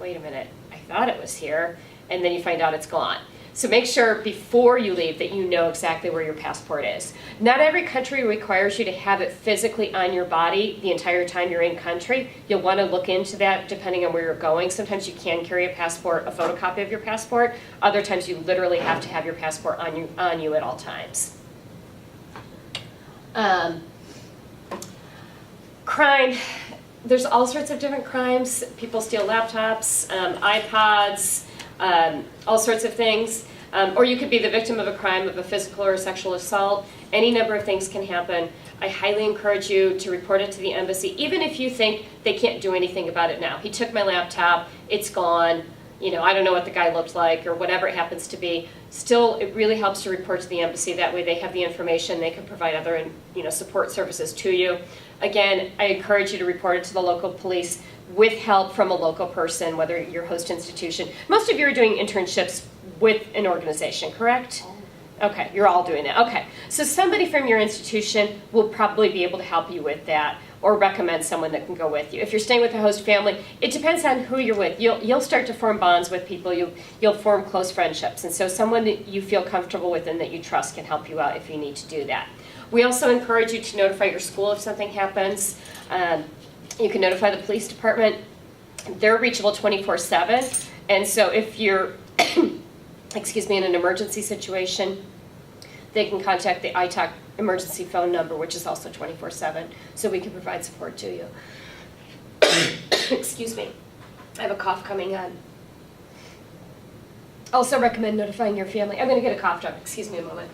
wait a minute, I thought it was here, and then you find out it's gone. So make sure before you leave that you know exactly where your passport is. Not every country requires you to have it physically on your body the entire time you're in country. You'll want to look into that depending on where you're going. Sometimes you can carry a passport, a photocopy of your passport. Other times you literally have to have your passport on you at all times. Crime. There's all sorts of different crimes. People steal laptops, iPods, all sorts of things. Or you could be the victim of a crime, of a physical or a sexual assault. Any number of things can happen. I highly encourage you to report it to the embassy, even if you think they can't do anything about it now. He took my laptop, it's gone, you know, I don't know what the guy looked like, or whatever it happens to be. Still, it really helps to report to the embassy. That way they have the information, they can provide other, support services to you. Again, I encourage you to report it to the local police with help from a local person, whether your host institution. Most of you are doing internships with an organization, correct? Okay, you're all doing that. Okay, so somebody from your institution will probably be able to help you with that, or recommend someone that can go with you. If you're staying with a host family, it depends on who you're with. You'll start to form bonds with people. You'll form close friendships, and so someone that you feel comfortable with and that you trust can help you out if you need to do that. We also encourage you to notify your school if something happens. You can notify the police department. They're reachable 24/7, and so if you're in an emergency situation, they can contact the ITAC emergency phone number, which is also 24/7, so we can provide support to you. Excuse me, I have a cough coming on. Also recommend notifying your family. I'm going to get a cough drop. Excuse me a moment.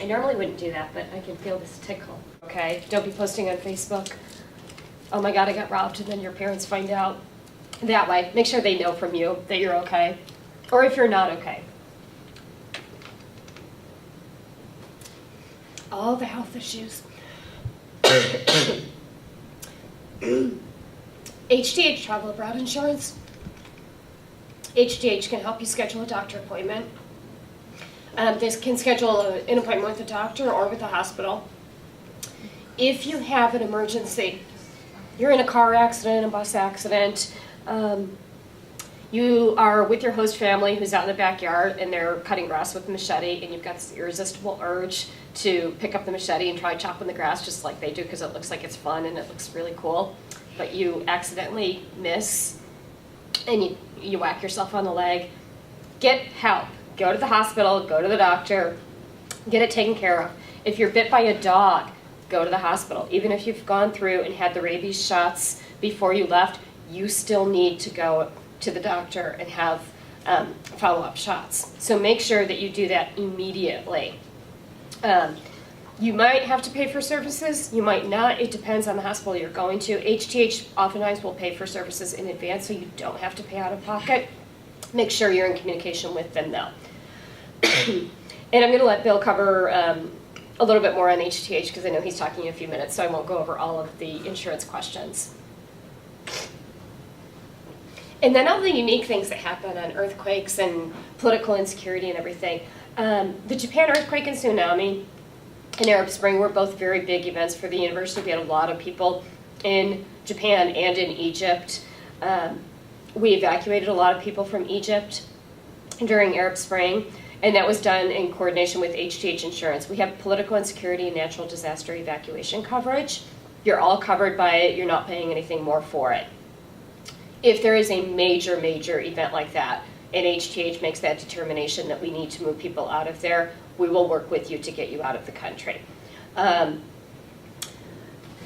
I normally wouldn't do that, but I can feel this tickle. Okay, don't be posting on Facebook. Oh my God, I got robbed, and then your parents find out. That way, make sure they know from you that you're okay, or if you're not okay. All the health issues. HDH, travel abroad insurance. HDH can help you schedule a doctor appointment. They can schedule an appointment with a doctor or with a hospital. If you have an emergency, you're in a car accident, a bus accident, you are with your host family who's out in the backyard and they're cutting grass with a machete, and you've got this irresistible urge to pick up the machete and try chopping the grass just like they do because it looks like it's fun and it looks really cool, but you accidentally miss and you whack yourself on the leg. Get help. Go to the hospital, go to the doctor, get it taken care of. If you're bit by a dog, go to the hospital. Even if you've gone through and had the rabies shots before you left, you still need to go to the doctor and have follow-up shots. So make sure that you do that immediately. You might have to pay for services, you might not, it depends on the hospital you're going to. HTH oftentimes will pay for services in advance, so you don't have to pay out of pocket. Make sure you're in communication with them though. And I'm going to let Bill cover a little bit more on HTH because I know he's talking in a few minutes, so I won't go over all of the insurance questions. And then all the unique things that happen on earthquakes and political insecurity and everything. The Japan earthquake and tsunami and Arab Spring were both very big events for the university. We had a lot of people in Japan and in Egypt. We evacuated a lot of people from Egypt during Arab Spring, and that was done in coordination with HTH Insurance. We have political insecurity and natural disaster evacuation coverage. You're all covered by it. You're not paying anything more for it. If there is a major, major event like that, and HTH makes that determination that we need to move people out of there, we will work with you to get you out of the country.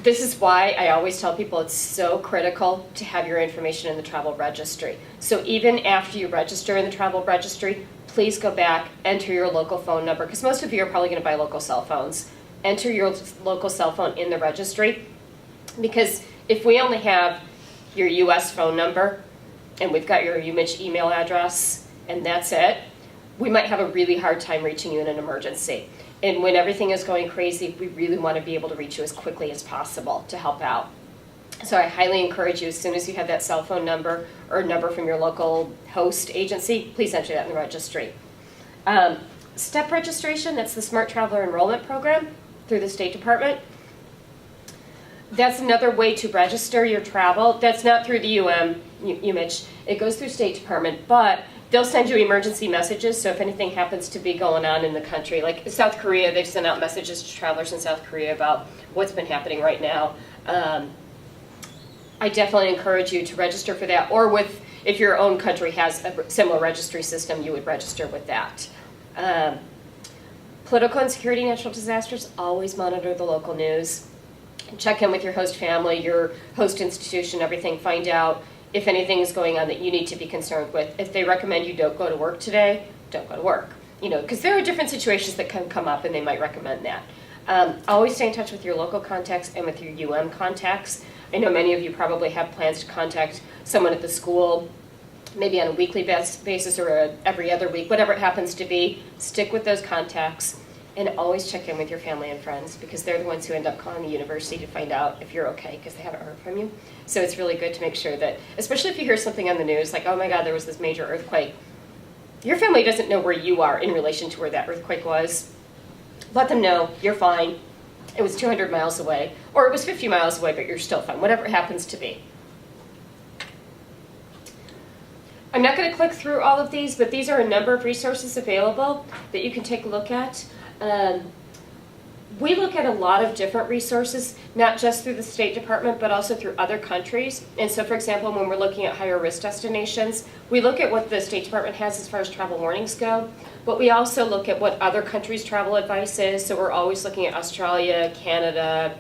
This is why I always tell people it's so critical to have your information in the travel registry. So even after you register in the travel registry, please go back, enter your local phone number, because most of you are probably going to buy local cell phones. Enter your local cell phone in the registry, because if we only have your US phone number, and we've got your UMich email address, and that's it, we might have a really hard time reaching you in an emergency. And when everything is going crazy, we really want to be able to reach you as quickly as possible to help out. So I highly encourage you, as soon as you have that cell phone number or number from your local host agency, please enter that in the registry. STEP registration, that's the Smart Traveler Enrollment Program through the State Department. That's another way to register your travel. That's not through the UMich. It goes through State Department, but they'll send you emergency messages, so if anything happens to be going on in the country, like South Korea, they've sent out messages to travelers in South Korea about what's been happening right now. I definitely encourage you to register for that, or if your own country has a similar registry system, you would register with that. Political insecurity, natural disasters, always monitor the local news. Check in with your host family, your host institution, everything. Find out if anything is going on that you need to be concerned with. If they recommend you don't go to work today, don't go to work. Because there are different situations that can come up and they might recommend that. Always stay in touch with your local contacts and with your UM contacts. I know many of you probably have plans to contact someone at the school, maybe on a weekly basis or every other week, whatever it happens to be. Stick with those contacts. And always check in with your family and friends, because they're the ones who end up calling the university to find out if you're okay, because they haven't heard from you. So it's really good to make sure that, especially if you hear something on the news, like, oh my God, there was this major earthquake. Your family doesn't know where you are in relation to where that earthquake was. Let them know you're fine. It was 200 miles away, or it was 50 miles away, but you're still fine, whatever it happens to be. I'm not going to click through all of these, but these are a number of resources available that you can take a look at. We look at a lot of different resources, not just through the State Department, but also through other countries. And so, for example, when we're looking at higher risk destinations, we look at what the State Department has as far as travel warnings go, but we also look at what other countries' travel advice is. So we're always looking at Australia, Canada,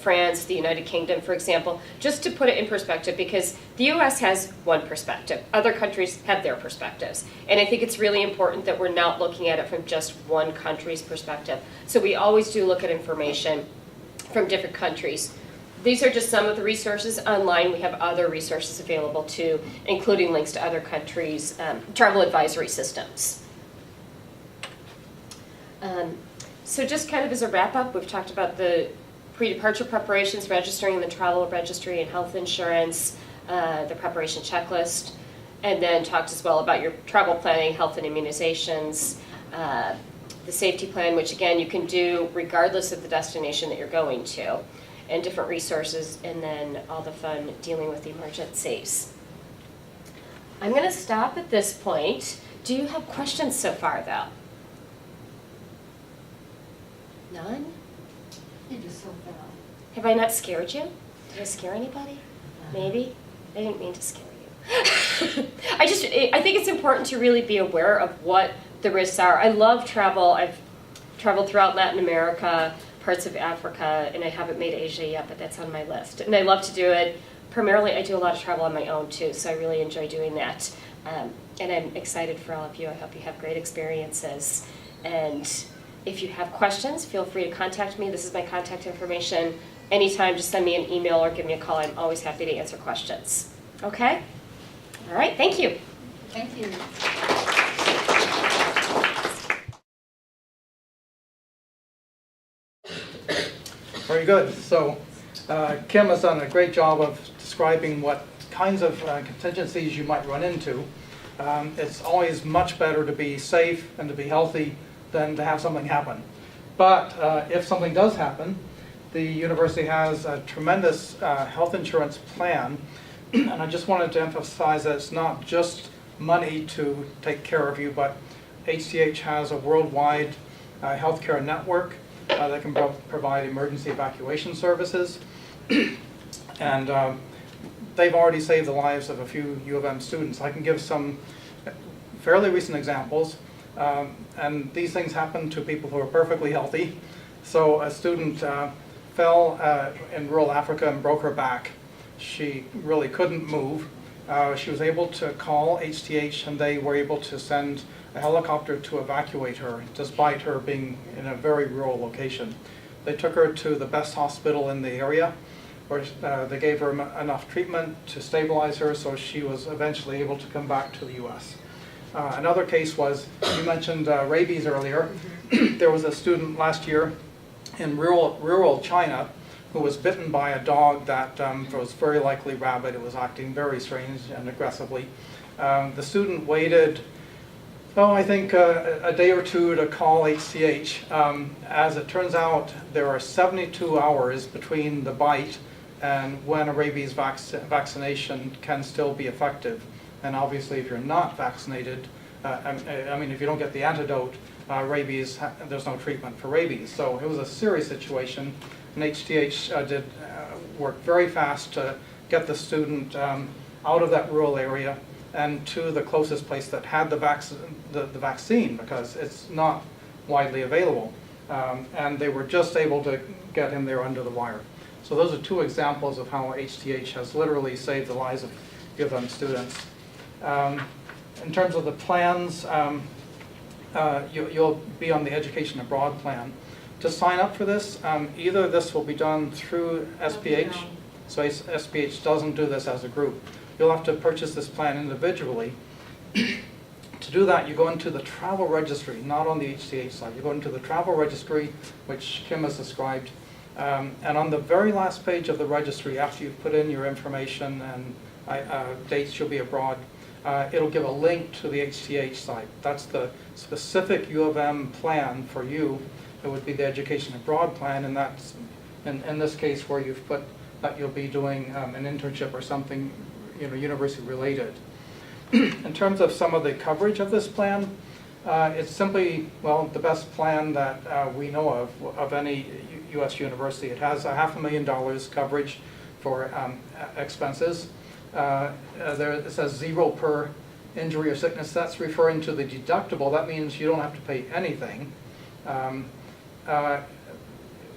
France, the United Kingdom, for example, just to put it in perspective, because the US has one perspective. Other countries have their perspectives. And I think it's really important that we're not looking at it from just one country's perspective. So we always do look at information from different countries. These are just some of the resources online. We have other resources available too, including links to other countries' travel advisory systems. So just kind of as a wrap up, we've talked about the pre-departure preparations, registering in the travel registry and health insurance, the preparation checklist, and then talked as well about your travel planning, health and immunizations, the safety plan, which again you can do regardless of the destination that you're going to, and different resources, and then all the fun dealing with emergencies. I'm going to stop at this point. Do you have questions so far, though? None? You're just so thorough. Have I not scared you? Did I scare anybody? Maybe. I didn't mean to scare you. I think it's important to really be aware of what the risks are. I love travel. I've traveled throughout Latin America, parts of Africa, and I haven't made Asia yet, but that's on my list. And I love to do it. Primarily, I do a lot of travel on my own too, so I really enjoy doing that. And I'm excited for all of you. I hope you have great experiences. And if you have questions, feel free to contact me. This is my contact information. Anytime, just send me an email or give me a call. I'm always happy to answer questions. Okay? All right, thank you. Thank you. Very good. So Kim has done a great job of describing what kinds of contingencies you might run into. It's always much better to be safe and to be healthy than to have something happen. But if something does happen, the university has a tremendous health insurance plan. And I just wanted to emphasize that it's not just money to take care of you, but HCH has a worldwide healthcare network that can provide emergency evacuation services. And they've already saved the lives of a few U of M students. I can give some fairly recent examples. And these things happen to people who are perfectly healthy. So a student fell in rural Africa and broke her back. She really couldn't move. She was able to call HTH and they were able to send a helicopter to evacuate her despite her being in a very rural location. They took her to the best hospital in the area where they gave her enough treatment to stabilize her so she was eventually able to come back to the US. Another case was, you mentioned rabies earlier. There was a student last year in rural China who was bitten by a dog that was very likely rabid. It was acting very strange and aggressively. The student waited, I think a day or two to call HCH. As it turns out, there are 72 hours between the bite and when a rabies vaccination can still be effective. And obviously, if you're not vaccinated, I mean, if you don't get the antidote, rabies, there's no treatment for rabies. So it was a serious situation, and HTH did work very fast to get the student out of that rural area and to the closest place that had the vaccine, because it's not widely available. And they were just able to get him there under the wire. So those are two examples of how HTH has literally saved the lives of U of M students. In terms of the plans, you'll be on the Education Abroad plan. To sign up for this, either this will be done through SPH, so SPH doesn't do this as a group. You'll have to purchase this plan individually. To do that, you go into the travel registry, not on the HCH side. You go into the travel registry, which Kim has described, and on the very last page of the registry, after you've put in your information and dates you'll be abroad, it'll give a link to the HCH site. That's the specific U of M plan for you. It would be the Education Abroad plan, and that's, in this case, where you've put that you'll be doing an internship or something, university related. In terms of some of the coverage of this plan, it's simply, the best plan that we know of any U.S. university. It has $500,000 coverage for expenses. It says 0 per injury or sickness. That's referring to the deductible. That means you don't have to pay anything.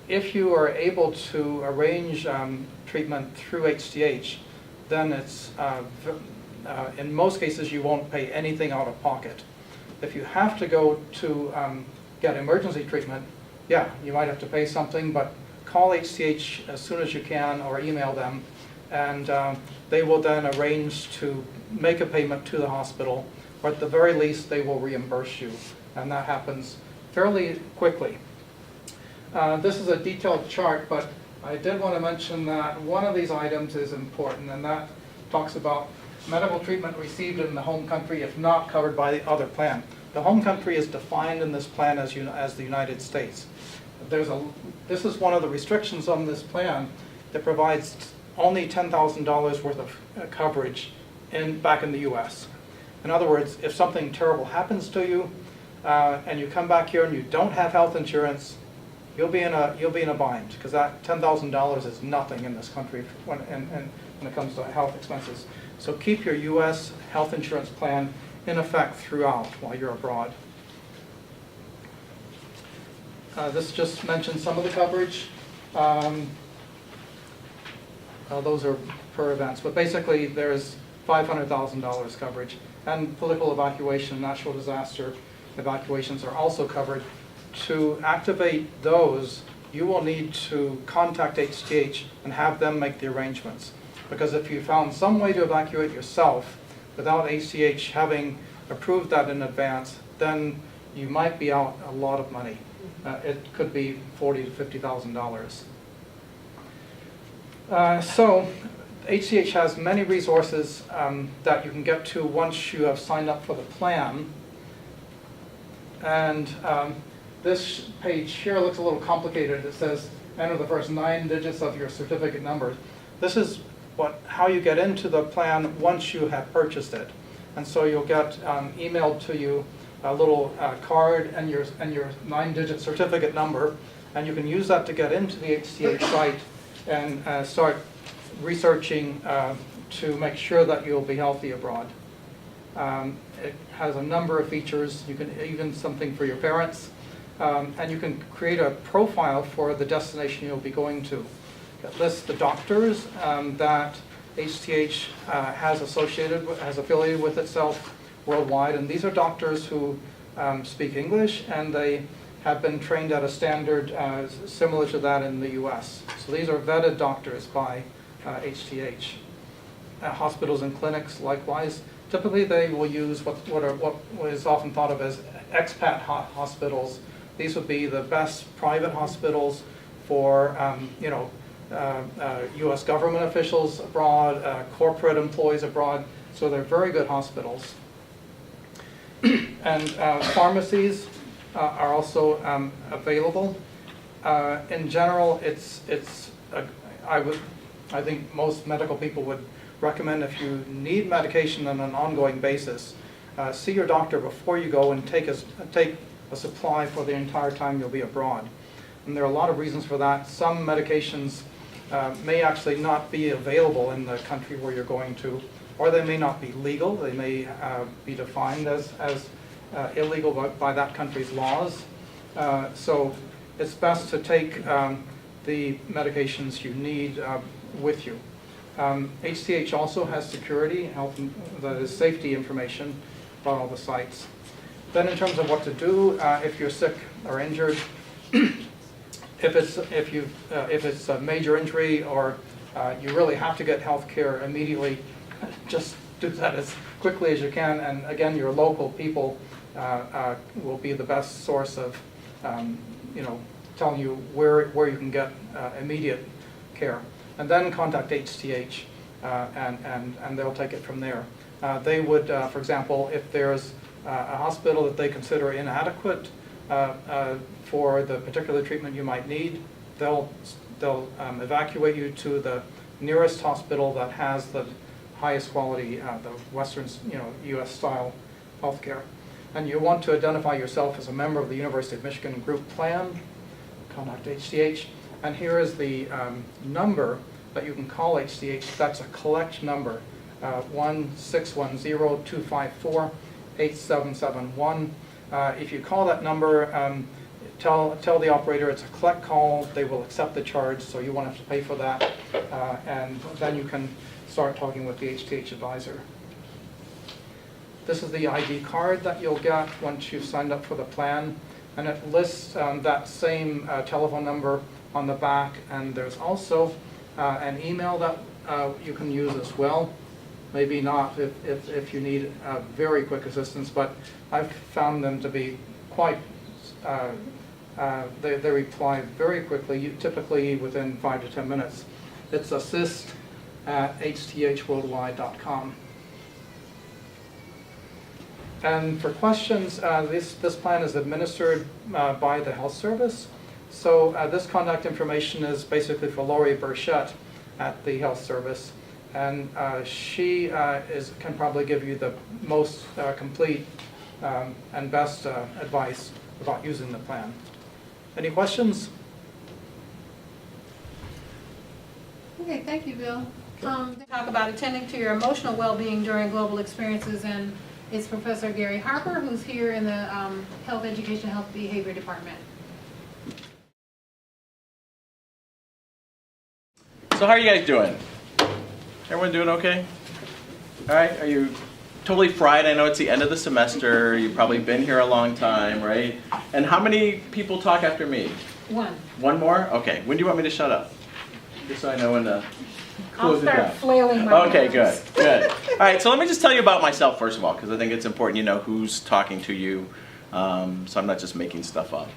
If you are able to arrange treatment through HCH, then it's, in most cases, you won't pay anything out of pocket. If you have to go to get emergency treatment, yeah, you might have to pay something, but call HCH as soon as you can or email them, and they will then arrange to make a payment to the hospital, or at the very least, they will reimburse you, and that happens fairly quickly. This is a detailed chart, but I did want to mention that one of these items is important, and that talks about medical treatment received in the home country if not covered by the other plan. The home country is defined in this plan as the United States. This is one of the restrictions on this plan that provides only $10,000 worth of coverage back in the U.S. In other words, if something terrible happens to you and you come back here and you don't have health insurance, you'll be in a bind, because that $10,000 is nothing in this country when it comes to health expenses. So keep your U.S. health insurance plan in effect throughout while you're abroad. This just mentions some of the coverage. Those are per events, but basically there's $500,000 coverage. and political evacuation, natural disaster evacuations are also covered. To activate those, you will need to contact HTH and have them make the arrangements. Because if you found some way to evacuate yourself without HTH having approved that in advance, then you might be out a lot of money. It could be $40,000 to $50,000. So HTH has many resources that you can get to once you have signed up for the plan. And this page here looks a little complicated. It says enter the first 9 digits of your certificate number. This is how you get into the plan once you have purchased it. And so you'll get emailed to you a little card and your 9-digit certificate number, and you can use that to get into the HTH site and start researching to make sure that you'll be healthy abroad. It has a number of features. You can even something for your parents, and you can create a profile for the destination you'll be going to. It lists the doctors that HTH has affiliated with itself worldwide, and these are doctors who speak English, and they have been trained at a standard similar to that in the US. So these are vetted doctors by HTH. Hospitals and clinics, likewise. Typically, they will use what is often thought of as expat hospitals. These would be the best private hospitals for U.S. government officials abroad, corporate employees abroad. So they're very good hospitals. And pharmacies are also available. In general, I think most medical people would recommend, if you need medication on an ongoing basis, see your doctor before you go and take a supply for the entire time you'll be abroad. And there are a lot of reasons for that. Some medications may actually not be available in the country where you're going to, or they may not be legal. They may be defined as illegal by that country's laws. So it's best to take the medications you need with you. HTH also has security, that is safety information about all the sites. Then in terms of what to do if you're sick or injured, if it's a major injury or you really have to get health care immediately, just do that as quickly as you can. And again, your local people will be the best source of telling you where you can get immediate care. And then contact HTH and they'll take it from there. They would, for example, if there's a hospital that they consider inadequate for the particular treatment you might need, they'll evacuate you to the nearest hospital that has the highest quality, the Western, U.S. style healthcare. And you want to identify yourself as a member of the University of Michigan group plan. Contact HTH. And here is the number that you can call HTH. That's a collect number, 1-610-254-8771. If you call that number, tell the operator it's a collect call. They will accept the charge, so you won't have to pay for that. And then you can start talking with the HTH advisor. This is the ID card that you'll get once you've signed up for the plan. And it lists that same telephone number on the back. And there's also an email that you can use as well. Maybe not if you need very quick assistance, but I've found them to be quite, they reply very quickly, typically within 5 to 10 minutes. It's assist@hthworldwide.com. And for questions, this plan is administered by the health service. So this contact information is basically for Laurie Burchett at the health service. And she can probably give you the most complete and best advice about using the plan. Any questions? Okay, thank you, Bill. Talk about attending to your emotional well-being during global experiences, and it's Professor Gary Harper, who's here in the Health Education, Health Behavior Department. So how are you guys doing? Everyone doing okay? All right, are you totally fried. I know it's the end of the semester. You've probably been here a long time, right? And how many people talk after me? One. One more? Okay. When do you want me to shut up? Just so I know when to I'll close it down. start flailing my Okay, arms. good. All right, so let me just tell you about myself first of all, because I think it's important you know who's talking to you, so I'm not just making stuff up,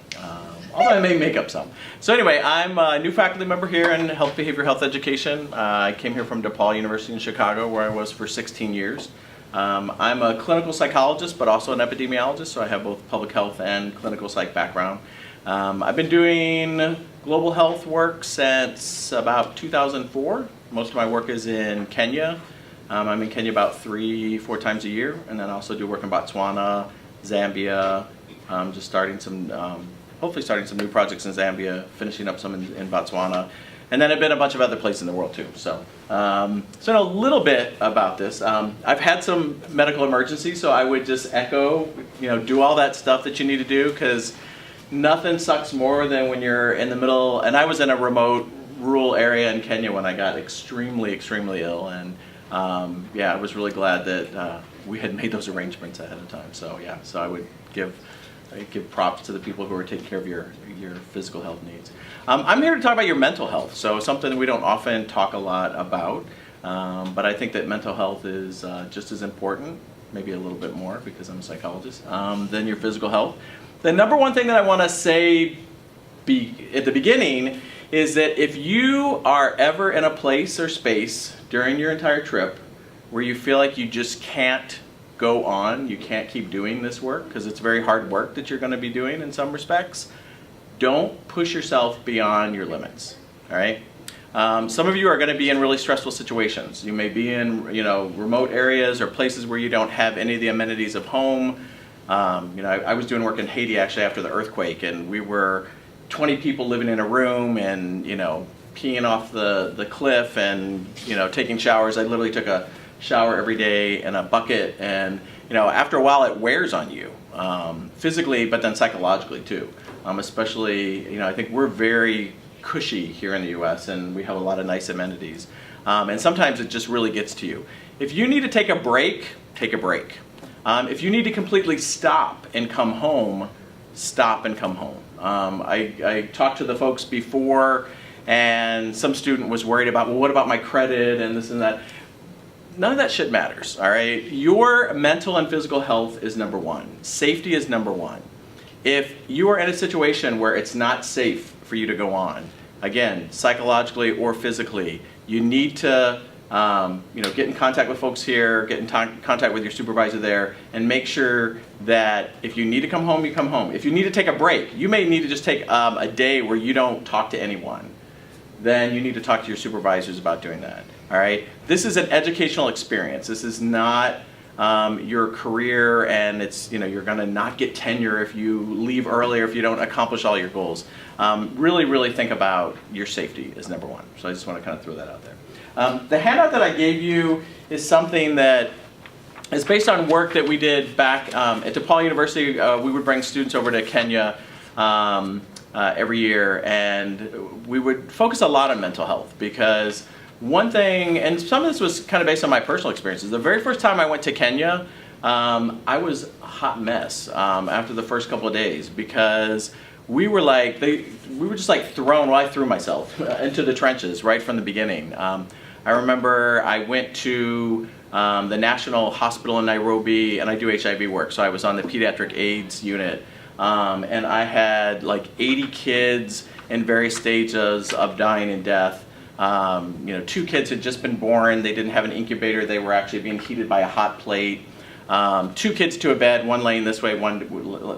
although I may make up some. So anyway, I'm a new faculty member here in behavioral health education. I came here from DePaul University in Chicago, where I was for 16 years. I'm a clinical psychologist, but also an epidemiologist, so I have both public health and clinical psych background. I've been doing global health work since about 2004. Most of my work is in Kenya. I'm in Kenya about 3-4 times a year, and then I also do work in Botswana, Zambia, just starting some, hopefully starting some new projects in Zambia, finishing up some in Botswana, and then I've been a bunch of other places in the world too. So, so a little bit about this. I've had some medical emergencies, so I would just echo, do all that stuff that you need to do, because nothing sucks more than when you're in the middle, and I was in a remote rural area in Kenya when I got extremely, extremely ill, and yeah, I was really glad that we had made those arrangements ahead of time. So yeah, so I would give props to the people who are taking care of your physical health needs. I'm here to talk about your mental health, so something that we don't often talk a lot about, but I think that mental health is just as important, maybe a little bit more because I'm a psychologist, than your physical health. The number one thing that I want to say at the beginning is that if you are ever in a place or space during your entire trip where you feel like you just can't go on, you can't keep doing this work because it's very hard work that you're going to be doing in some respects, don't push yourself beyond your limits, all right? Some of you are going to be in really stressful situations. You may be in remote areas or places where you don't have any of the amenities of home. I was doing work in Haiti actually after the earthquake, and we were 20 people living in a room and, peeing off the cliff and, taking showers. I literally took a shower every day in a bucket, and, after a while it wears on you, physically, but then psychologically too. Especially, I think we're very cushy here in the US and we have a lot of nice amenities. And sometimes it just really gets to you. If you need to take a break, take a break. If you need to completely stop and come home, stop and come home. I talked to the folks before, and some student was worried about, well, what about my credit and this and that? None of that shit matters, all right? Your mental and physical health is number one. Safety is number one. If you are in a situation where it's not safe for you to go on, again, psychologically or physically, you need to get in contact with folks here, get in contact with your supervisor there, and make sure that if you need to come home, you come home. If you need to take a break, you may need to just take a day where you don't talk to anyone. Then you need to talk to your supervisors about doing that. All right? This is an educational experience. This is not your career, and it's you're going to not get tenure if you leave early or if you don't accomplish all your goals. Really, really think about your safety as number one. So I just want to kind of throw that out there. The handout that I gave you is something that is based on work that we did back at DePaul University. We would bring students over to Kenya every year, and we would focus a lot on mental health, because one thing, and some of this was kind of based on my personal experiences. The very first time I went to Kenya, I was a hot mess after the first couple of days, because we were just like thrown, well, I threw myself into the trenches right from the beginning. I remember I went to the National Hospital in Nairobi, and I do HIV work, so I was on the pediatric AIDS unit, and I had like 80 kids in various stages of dying and death. 2 kids had just been born, they didn't have an incubator, they were actually being heated by a hot plate. 2 kids to a bed, one laying this way, one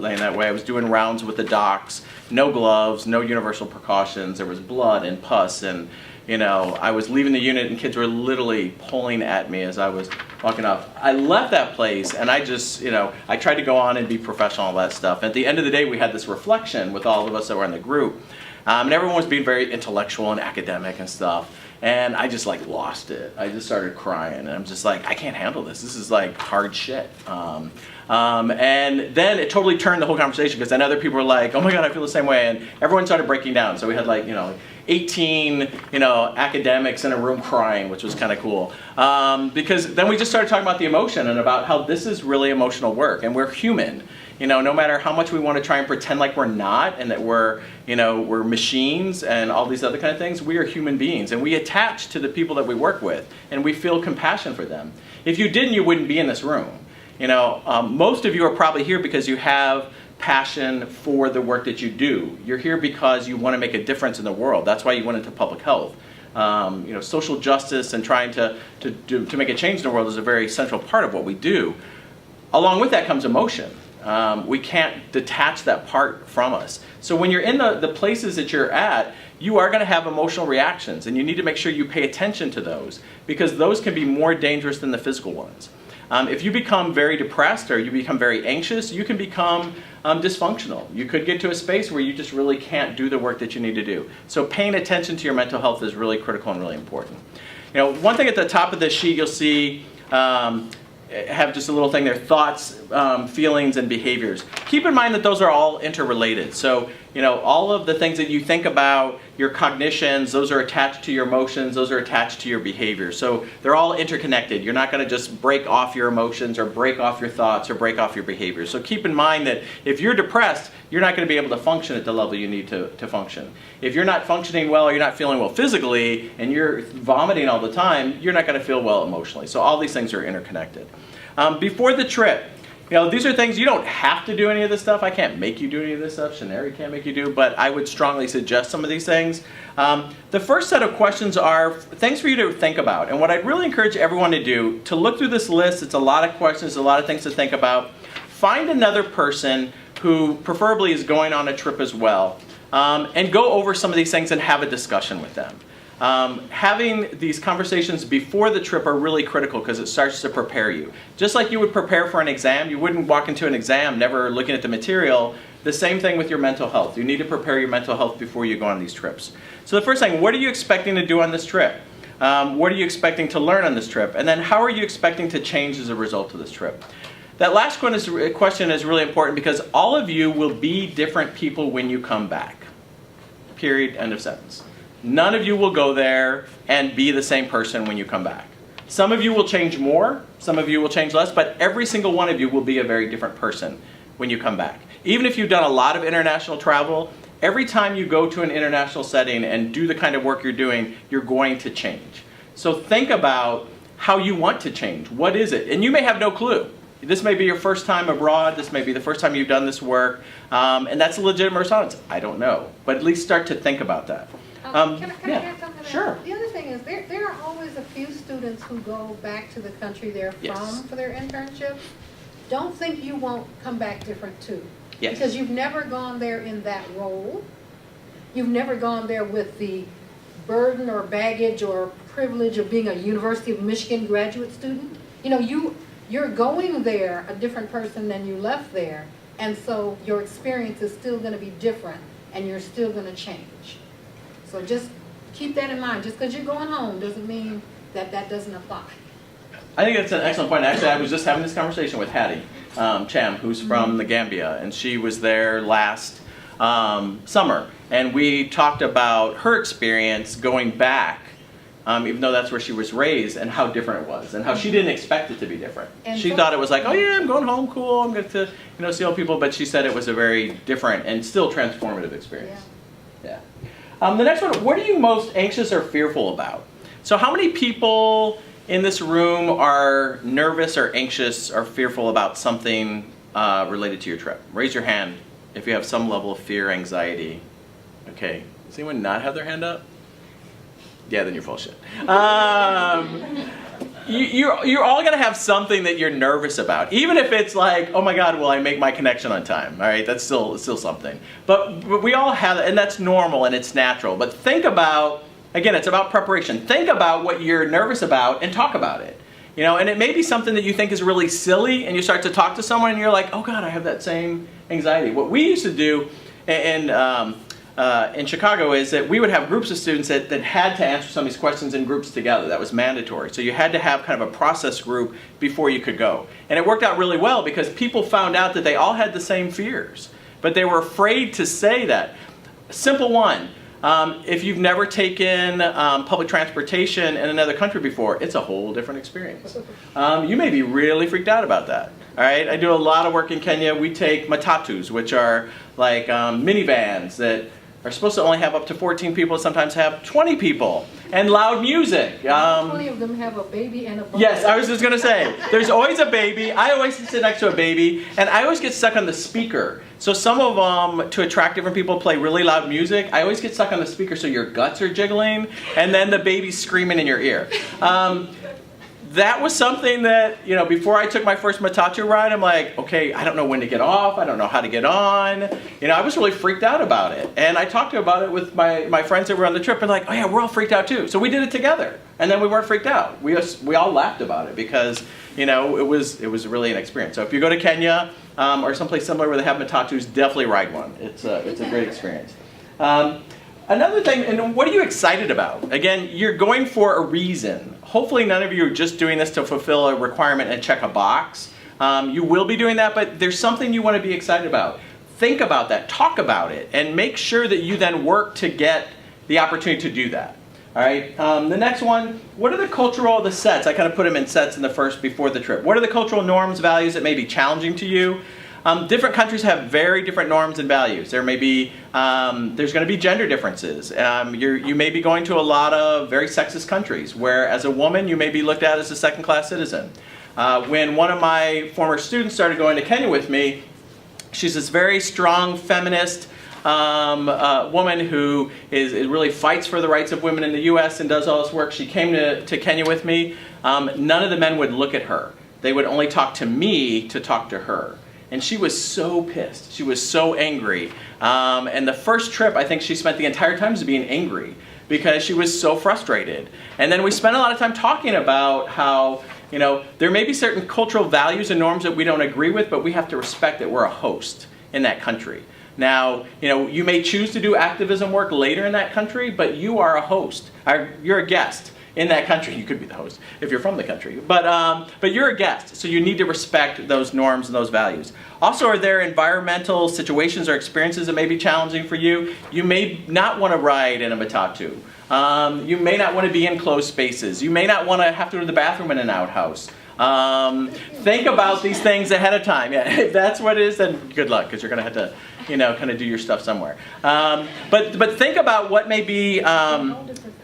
laying that way. I was doing rounds with the docs, no gloves, no universal precautions. There was blood and pus, and I was leaving the unit and kids were literally pulling at me as I was walking off. I left that place and I just, I tried to go on and be professional and all that stuff. At the end of the day, we had this reflection with all of us that were in the group. And everyone was being very intellectual and academic and stuff. And I just like lost it. I just started crying, and I'm just like, I can't handle this. This is like hard shit. And then it totally turned the whole conversation, because then other people were like, oh my God, I feel the same way. And everyone started breaking down. So we had like, 18, academics in a room crying, which was kind of cool. Because then we just started talking about the emotion and about how this is really emotional work, and we're human. No matter how much we want to try and pretend like we're not, and that we're machines and all these other kind of things, we are human beings, and we attach to the people that we work with, and we feel compassion for them. If you didn't, you wouldn't be in this room. Most of you are probably here because you have passion for the work that you do. You're here because you want to make a difference in the world. That's why you went into public health. Social justice and trying to make a change in the world is a very central part of what we do. Along with that comes emotion. We can't detach that part from us. So when you're in the places that you're at, you are going to have emotional reactions, and you need to make sure you pay attention to those, because those can be more dangerous than the physical ones. If you become very depressed or you become very anxious, you can become dysfunctional. You could get to a space where you just really can't do the work that you need to do. So paying attention to your mental health is really critical and really important. One thing at the top of this sheet you'll see have just a little thing there, thoughts, feelings, and behaviors. Keep in mind that those are all interrelated. So, all of the things that you think about, your cognitions, those are attached to your emotions, those are attached to your behaviors. So they're all interconnected. You're not going to just break off your emotions or break off your thoughts or break off your behaviors. So keep in mind that if you're depressed, you're not going to be able to function at the level you need to function. If you're not functioning well or you're not feeling well physically and you're vomiting all the time, you're not going to feel well emotionally. So all these things are interconnected. Before the trip, these are things you don't have to do any of this stuff. I can't make you do any of this stuff. Shaneri can't make you do, but I would strongly suggest some of these things. The first set of questions are things for you to think about. And what I'd really encourage everyone to do, to look through this list, it's a lot of questions, a lot of things to think about. Find another person who preferably is going on a trip as well, and go over some of these things and have a discussion with them. Having these conversations before the trip are really critical, because it starts to prepare you. Just like you would prepare for an exam, you wouldn't walk into an exam never looking at the material. The same thing with your mental health. You need to prepare your mental health before you go on these trips. So the first thing, what are you expecting to do on this trip? What are you expecting to learn on this trip? And then how are you expecting to change as a result of this trip? That last question is really important, because all of you will be different people when you come back. Period, end of sentence. None of you will go there and be the same person when you come back. Some of you will change more, some of you will change less, but every single one of you will be a very different person when you come back. Even if you've done a lot of international travel, every time you go to an international setting and do the kind of work you're doing, you're going to change. So think about how you want to change. What is it? And you may have no clue. This may be your first time abroad, this may be the first time you've done this work, and that's a legitimate response. I don't know, but at least start to think about that. Can I add something to that? Sure. The other thing is, there are always a few students who go back to the country they're Yes. from for their internships. Don't think you won't come back different too. Yes. Because you've never gone there in that role. You've never gone there with the burden or baggage or privilege of being a University of Michigan graduate student. You're going there a different person than you left there, and so your experience is still going to be different, and you're still going to change. So just keep that in mind. Just because you're going home doesn't mean that doesn't apply. I think that's an excellent point. Actually, I was just having this conversation with Hattie Cham, who's from the Gambia, and she was there last summer. And we talked about her experience going back, even though that's where she was raised, and how different it was, and how she didn't expect it to be different. And She thought it was like, oh yeah, I'm going home, cool, I'm going to see all people, but she said it was a very different and still transformative experience. Yeah. The next one, what are you most anxious or fearful about? So how many people in this room are nervous or anxious or fearful about something related to your trip? Raise your hand if you have some level of fear, anxiety. Okay, does anyone not have their hand up? Yeah, then you're full of shit. You're all going to have something that you're nervous about. Even if it's like, oh my God, will I make my connection on time? All right, that's still something. But we all have it, and that's normal and it's natural. But think about, again, it's about preparation. Think about what you're nervous about and talk about it. And it may be something that you think is really silly, and you start to talk to someone and you're like, oh God, I have that same anxiety. What we used to do in in Chicago is that we would have groups of students that had to answer some of these questions in groups together. That was mandatory. So you had to have kind of a process group before you could go. And it worked out really well because people found out that they all had the same fears, but they were afraid to say that. Simple one. If you've never taken public transportation in another country before, it's a whole different experience. You may be really freaked out about that. All right, I do a lot of work in Kenya. We take matatus, which are like minivans that are supposed to only have up to 14 people, sometimes have 20 people, and loud music. 20 of them have a baby and a bumper. Yes, I was just going to say, there's always a baby. I always sit next to a baby, and I always get stuck on the speaker. So some of them, to attract different people, play really loud music. I always get stuck on the speaker so your guts are jiggling, and then the baby's screaming in your ear. That was something that, you know, before I took my first matatu ride, I'm like, okay, I don't know when to get off. I don't know how to get on. You know, I was really freaked out about it. And I talked about it with my friends that were on the trip, and like, oh yeah, we're all freaked out too. So we did it together. And then we weren't freaked out. We all laughed about it because, you know, it was really an experience. So if you go to Kenya or someplace similar where they have matatus, definitely ride one. It's a great experience. Another thing, and what are you excited about? Again, you're going for a reason. Hopefully none of you are just doing this to fulfill a requirement and check a box. You will be doing that, but there's something you want to be excited about. Think about that, talk about it, and make sure that you then work to get the opportunity to do that. All right, the next one, what are the sets? I kind of put them in sets in the first before the trip. What are the cultural norms, values that may be challenging to you? Different countries have very different norms and values. There may be, there's going to be gender differences. You may be going to a lot of very sexist countries where as a woman you may be looked at as a second-class citizen. When one of my former students started going to Kenya with me, she's this very strong feminist woman who really fights for the rights of women in the U.S. and does all this work. She came to Kenya with me. None of the men would look at her. They would only talk to me to talk to her. And she was so pissed. She was so angry. And the first trip, I think she spent the entire time just being angry because she was so frustrated. And then we spent a lot of time talking about how, you know, there may be certain cultural values and norms that we don't agree with, but we have to respect that we're a host in that country. Now, you know, you may choose to do activism work later in that country, but you are a host. You're a guest in that country. You could be the host if you're from the country, but you're a guest, so you need to respect those norms and those values. Also, are there environmental situations or experiences that may be challenging for you? You may not want to ride in a matatu. You may not want to be in closed spaces. You may not want to have to go to the bathroom in an outhouse. Think about these things ahead of time. Yeah, if that's what it is, then good luck, because you're going to have to, you know, kind of do your stuff somewhere. But think about what may be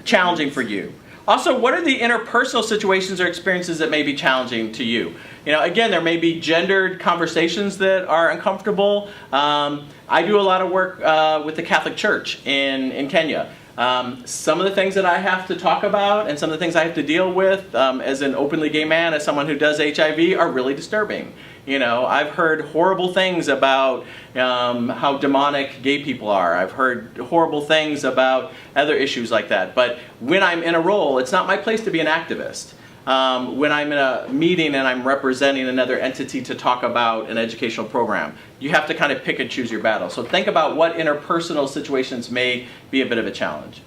challenging for you. Also, what are the interpersonal situations or experiences that may be challenging to you? You know, again, there may be gendered conversations that are uncomfortable. I do a lot of work with the Catholic Church in Kenya. Some of the things that I have to talk about and some of the things I have to deal with as an openly gay man, as someone who does HIV, are really disturbing. You know, I've heard horrible things about how demonic gay people are. I've heard horrible things about other issues like that. But when I'm in a role, it's not my place to be an activist. When I'm in a meeting and I'm representing another entity to talk about an educational program, you have to kind of pick and choose your battle. So think about what interpersonal situations may be a bit of a challenge.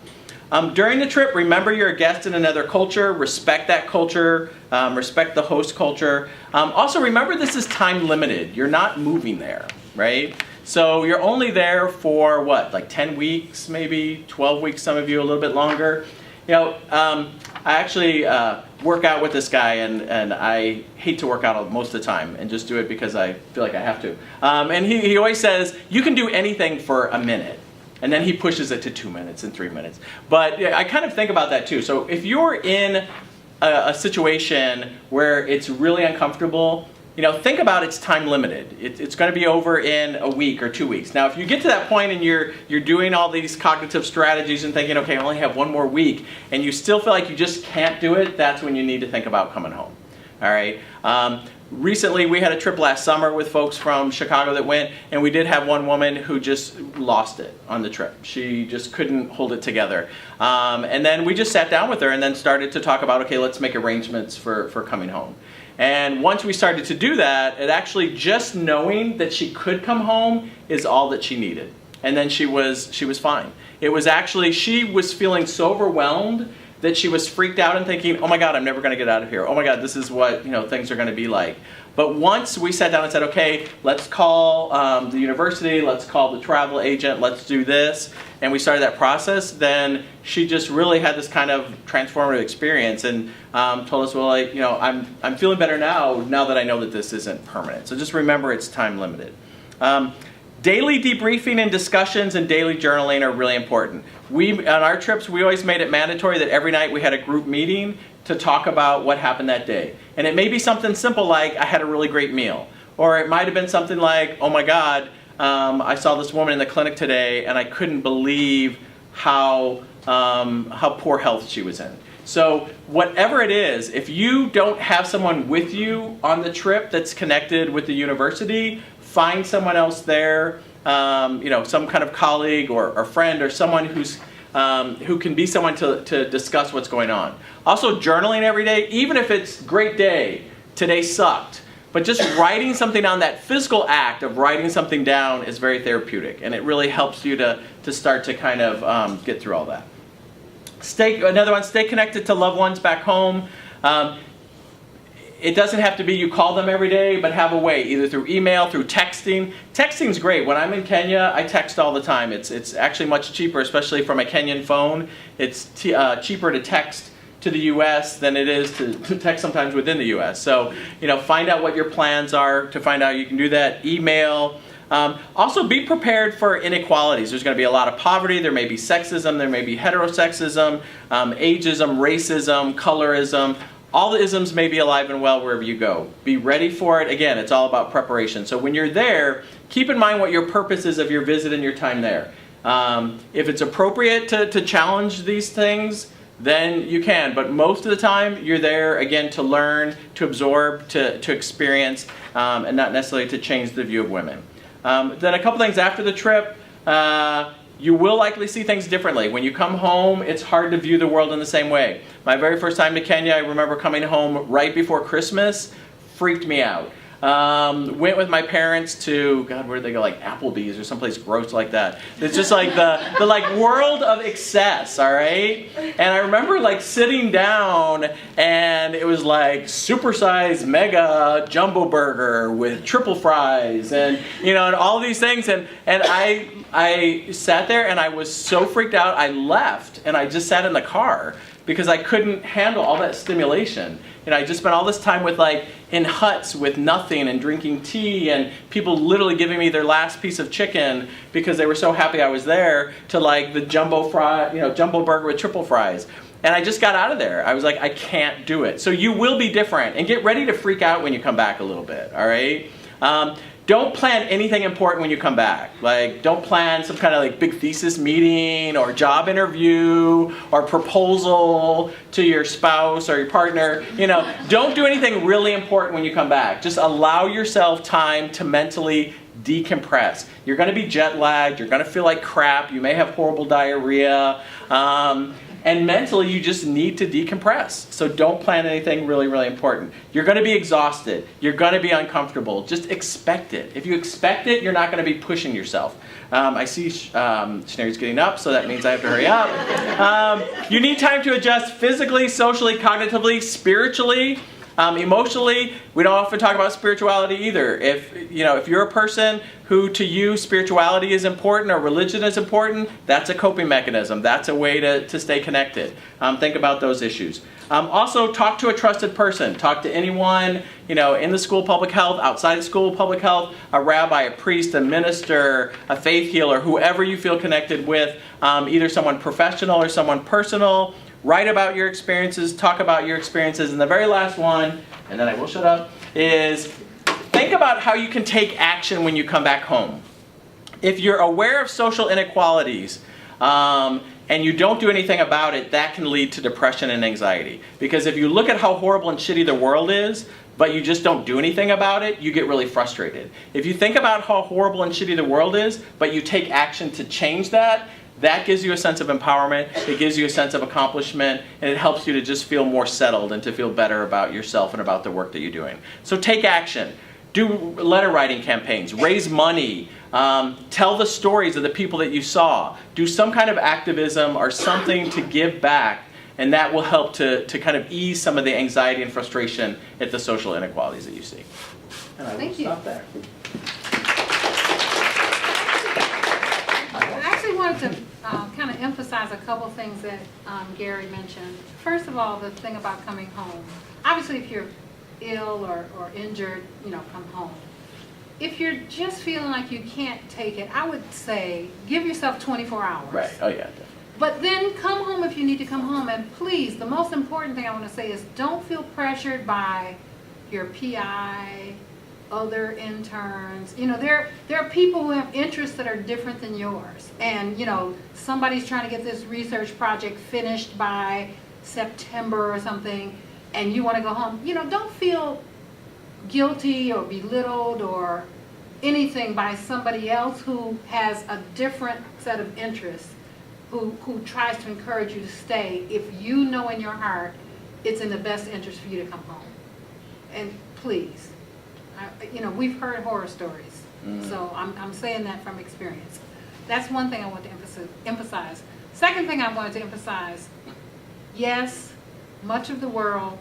During the trip, remember you're a guest in another culture. Respect that culture. Respect the host culture. Also remember this is time limited. You're not moving there, right? So you're only there for what, like 10 weeks, maybe 12 weeks, some of you a little bit longer. You know, I actually work out with this guy, and I hate to work out most of the time and just do it because I feel like I have to. And he always says, you can do anything for a minute. And then he pushes it to 2 minutes and 3 minutes. But yeah, I kind of think about that too. So if you're in a situation where it's really uncomfortable, you know, think about it's time limited. It's going to be over in a week or 2 weeks. Now, if you get to that point and you're doing all these cognitive strategies and thinking, okay, I only have one more week, and you still feel like you just can't do it, that's when you need to think about coming home. All right. Recently, we had a trip last summer with folks from Chicago that went, and we did have one woman who just lost it on the trip. She just couldn't hold it together. And then we just sat down with her and then started to talk about, okay, let's make arrangements for coming home. And once we started to do that, it actually just knowing that she could come home is all that she needed. and then she was fine. It was actually, she was feeling so overwhelmed that she was freaked out and thinking, oh my God, I'm never going to get out of here. Oh my God, this is what things are going to be like. But once we sat down and said, okay, let's call the university, let's call the travel agent, let's do this, and we started that process, then she just really had this kind of transformative experience and told us, well, I'm feeling better now that I know that this isn't permanent. So just remember it's time limited. Daily debriefing and discussions and daily journaling are really important. On our trips, we always made it mandatory that every night we had a group meeting to talk about what happened that day. And it may be something simple like, I had a really great meal. Or it might have been something like, oh my God, I saw this woman in the clinic today and I couldn't believe how poor health she was in. So whatever it is, if you don't have someone with you on the trip that's connected with the university, find someone else there, some kind of colleague or friend or someone who can be someone to discuss what's going on. Also journaling every day, even if it's great day, today sucked, but just writing something down, that physical act of writing something down is very therapeutic, and it really helps you to start to kind of get through all that. Another one, stay connected to loved ones back home. It doesn't have to be you call them every day, but have a way, either through email, through texting. Texting's great. When I'm in Kenya, I text all the time. It's actually much cheaper, especially from a Kenyan phone. It's cheaper to text to the U.S. than it is to text sometimes within the U.S. So, find out what your plans are to find out you can do that. Email. Also, be prepared for inequalities. There's going to be a lot of poverty. There may be sexism. There may be heterosexism, ageism, racism, colorism. All the isms may be alive and well wherever you go. Be ready for it. Again, it's all about preparation. So when you're there, keep in mind what your purpose is of your visit and your time there. If it's appropriate to challenge these things, then you can. But most of the time, you're there, again, to learn, to absorb, to experience, and not necessarily to change the view of women. Then a couple things after the trip. You will likely see things differently. When you come home, it's hard to view the world in the same way. My very first time to Kenya, I remember coming home right before Christmas, freaked me out. Went with my parents to, God, where did they go? Like Applebee's or someplace gross like that. It's just like the like world of excess, all right? And I remember like sitting down and it was like supersized mega jumbo burger with triple fries and, and all these things. And I sat there and I was so freaked out, I left and I just sat in the car because I couldn't handle all that stimulation. I just spent all this time in huts with nothing and drinking tea and people literally giving me their last piece of chicken because they were so happy I was there, to the jumbo burger with triple fries. And I just got out of there. I was like, I can't do it. So you will be different, and get ready to freak out when you come back a little bit, all right? Don't plan anything important when you come back. Don't plan some kind of big thesis meeting or job interview or proposal to your spouse or your partner. Don't do anything really important when you come back. Just allow yourself time to mentally decompress. You're going to be jet lagged. You're going to feel like crap. You may have horrible diarrhea. And mentally, you just need to decompress. So don't plan anything really, really important. You're going to be exhausted. You're going to be uncomfortable. Just expect it. If you expect it, you're not going to be pushing yourself. I see Schneer's getting up, so that means I have to hurry up. You need time to adjust physically, socially, cognitively, spiritually. Emotionally, we don't often talk about spirituality either. If you're a person who to you spirituality is important or religion is important, that's a coping mechanism. That's a way to stay connected. Think about those issues. Also, talk to a trusted person. Talk to anyone in the school of public health, outside the school of public health, a rabbi, a priest, a minister, a faith healer, whoever you feel connected with, either someone professional or someone personal. Write about your experiences, talk about your experiences. And the very last one, and then I will shut up, is think about how you can take action when you come back home. If you're aware of social inequalities and you don't do anything about it, that can lead to depression and anxiety. Because if you look at how horrible and shitty the world is, but you just don't do anything about it, you get really frustrated. If you think about how horrible and shitty the world is, but you take action to change that, that gives you a sense of empowerment, it gives you a sense of accomplishment, and it helps you to just feel more settled and to feel better about yourself and about the work that you're doing. So take action. do letter writing campaigns, raise money, tell the stories of the people that you saw, do some kind of activism or something to give back, and that will help to kind of ease some of the anxiety and frustration at the social inequalities that you see. And I will Thank you. stop there. I actually wanted to kind of emphasize a couple things that Gary mentioned. First of all, the thing about coming home. Obviously, if you're ill or injured, come home. If you're just feeling like you can't take it, I would say give yourself 24 hours. Right. Oh, yeah, definitely. But then come home if you need to come home. And please, the most important thing I want to say is don't feel pressured by your PI, other interns. There are people who have interests that are different than yours. And, somebody's trying to get this research project finished by September or something, and you want to go home. Don't feel guilty or belittled or anything by somebody else who has a different set of interests, who tries to encourage you to stay if you know in your heart it's in the best interest for you to come home. And please, we've heard horror stories, so I'm saying that from experience. That's one thing I want to emphasize. Second thing I wanted to emphasize, yes, much of the world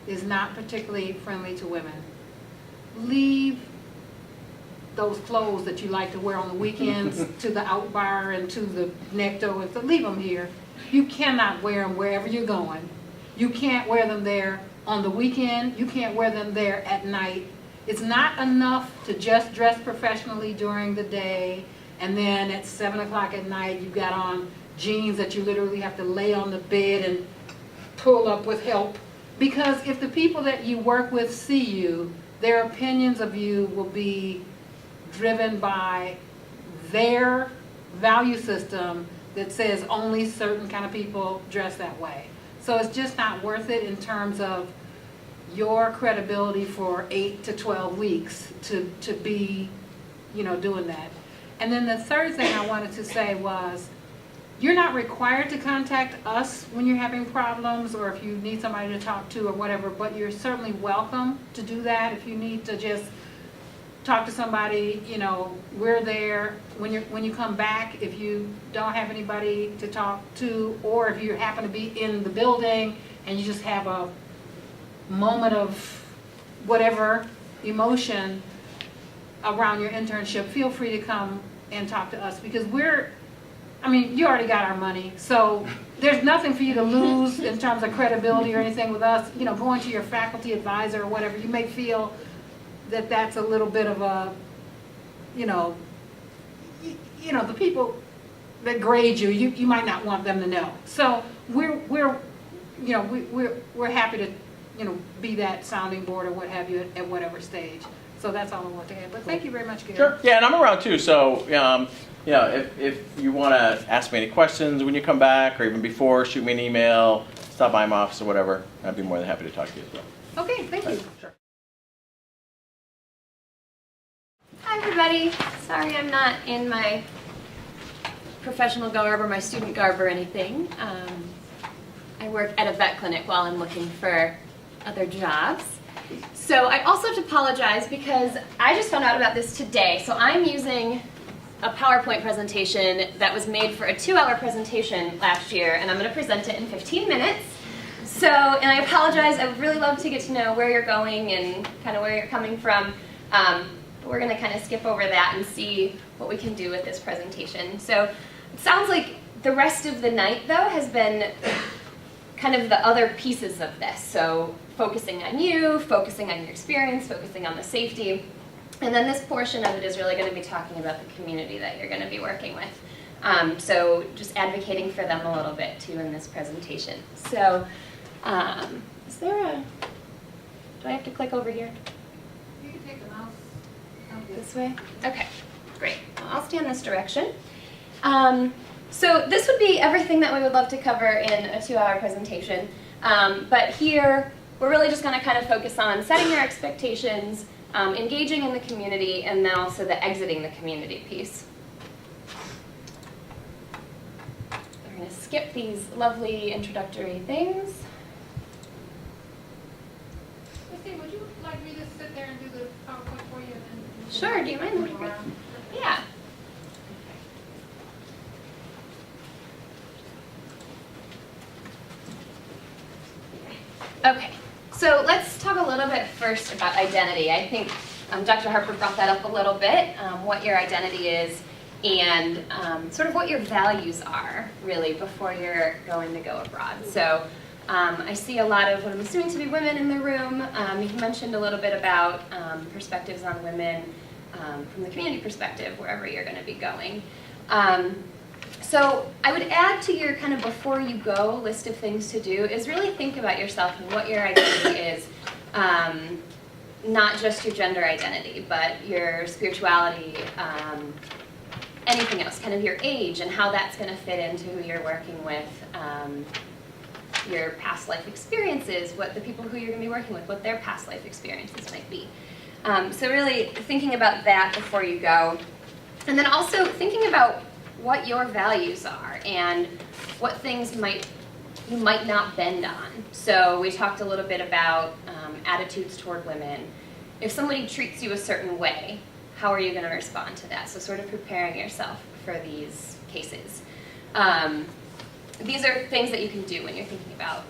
is not particularly friendly to women. Leave those clothes that you like to wear on the weekends to the out bar and to the necto, leave them here. You cannot wear them wherever you're going. You can't wear them there on the weekend. You can't wear them there at night. It's not enough to just dress professionally during the day and then at 7 o'clock at night you've got on jeans that you literally have to lay on the bed and pull up with help. Because if the people that you work with see you, their opinions of you will be driven by their value system that says only certain kind of people dress that way. So it's just not worth it in terms of your credibility for 8 to 12 weeks to be, doing that. And then the third thing I wanted to say was, you're not required to contact us when you're having problems or if you need somebody to talk to or whatever, but you're certainly welcome to do that. If you need to just talk to somebody, we're there. When you come back, if you don't have anybody to talk to, or if you happen to be in the building and you just have a moment of whatever emotion around your internship, feel free to come and talk to us, because you already got our money, so there's nothing for you to lose in terms of credibility or anything with us. Going to your faculty advisor or whatever, you may feel that that's a little bit of a, the people that grade you might not want them to know. So we're happy to, be that sounding board or what have you at whatever stage. So that's all I want to add. But thank you very much, Gary. Sure. Yeah, and I'm around too. So, if you want to ask me any questions when you come back, or even before, shoot me an email, stop by my office or whatever. I'd be more than happy to talk to you as well. Okay, thank you. Sure. Hi everybody. Sorry I'm not in my professional garb or my student garb or anything. I work at a vet clinic while I'm looking for other jobs. So I also have to apologize because I just found out about this today. So I'm using a PowerPoint presentation that was made for a 2-hour presentation last year, and I'm going to present it in 15 minutes. So, and I apologize, I would really love to get to know where you're going and kind of where you're coming from. But we're going to kind of skip over that and see what we can do with this presentation. So it sounds like the rest of the night, though, has been kind of the other pieces of this. So focusing on you, focusing on your experience, focusing on the safety. And then this portion of it is really going to be talking about the community that you're going to be working with. So just advocating for them a little bit too in this presentation. So is there a, do I have to click over here? You can take the mouse. This way? Okay, great. Well, I'll stand this direction. So this would be everything that we would love to cover in a 2-hour presentation. But here, we're really just going to kind of focus on setting your expectations, engaging in the community, and then also the exiting the community piece. We're going to skip these lovely introductory things. Christine, would you like me to sit there and do the PowerPoint for you? Sure, do you mind? That'd be great. Yeah. Okay, so let's talk a little bit first about identity. I think Dr. Harper brought that up a little bit, what your identity is and sort of what your values are, really, before you're going to go abroad. So I see a lot of what I'm assuming to be women in the room. You mentioned a little bit about perspectives on women from the community perspective, wherever you're going to be going. So I would add to your kind of before you go list of things to do is really think about yourself and what your identity is. Not just your gender identity, but your spirituality, anything else, kind of your age and how that's going to fit into who you're working with, your past life experiences, what the people who you're going to be working with, what their past life experiences might be. So really thinking about that before you go. And then also thinking about what your values are and what things you might not bend on. So we talked a little bit about attitudes toward women. If somebody treats you a certain way, how are you going to respond to that? So sort of preparing yourself for these cases. These are things that you can do when you're thinking about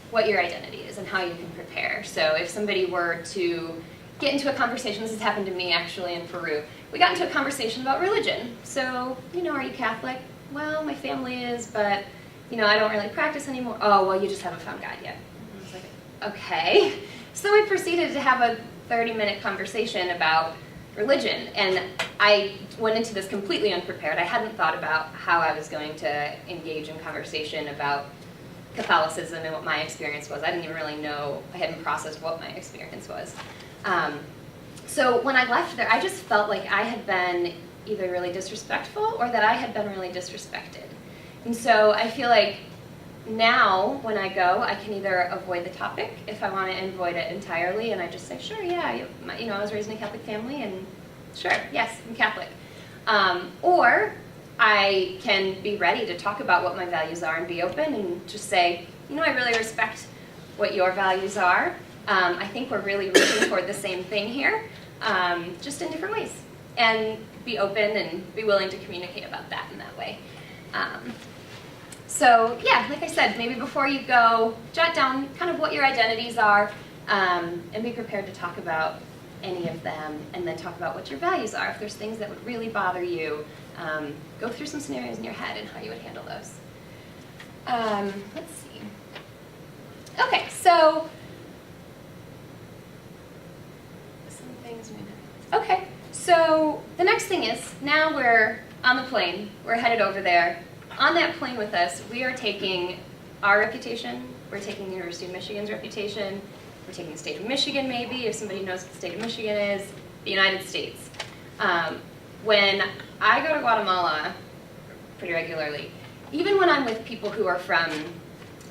what your identity is and how you can prepare. So if somebody were to get into a conversation, this has happened to me actually in Peru, we got into a conversation about religion. So, are you Catholic? Well, my family is, but, I don't really practice anymore. Oh, well, you just haven't found God yet. And I was like, okay. So we proceeded to have a 30-minute conversation about religion, and I went into this completely unprepared. I hadn't thought about how I was going to engage in conversation about Catholicism and what my experience was. I didn't even really know, I hadn't processed what my experience was. So when I left there, I just felt like I had been either really disrespectful or that I had been really disrespected. And so I feel like now when I go, I can either avoid the topic if I want to avoid it entirely, and I just say, sure, yeah, I was raised in a Catholic family, and sure, yes, I'm Catholic. Or I can be ready to talk about what my values are and be open and just say, I really respect what your values are. I think we're really reaching toward the same thing here, just in different ways. And be open and be willing to communicate about that in that way. So yeah, like I said, maybe before you go, jot down kind of what your identities are, and be prepared to talk about any of them, and then talk about what your values are. If there's things that would really bother you, go through some scenarios in your head and how you would handle those. Let's see. Okay, so some things. Okay, so the next thing is, now we're on the plane, we're headed over there. On that plane with us, we are taking our reputation, we're taking the University of Michigan's reputation, we're taking the state of Michigan maybe, if somebody knows what the state of Michigan is, the United States. When I go to Guatemala pretty regularly, even when I'm with people who are from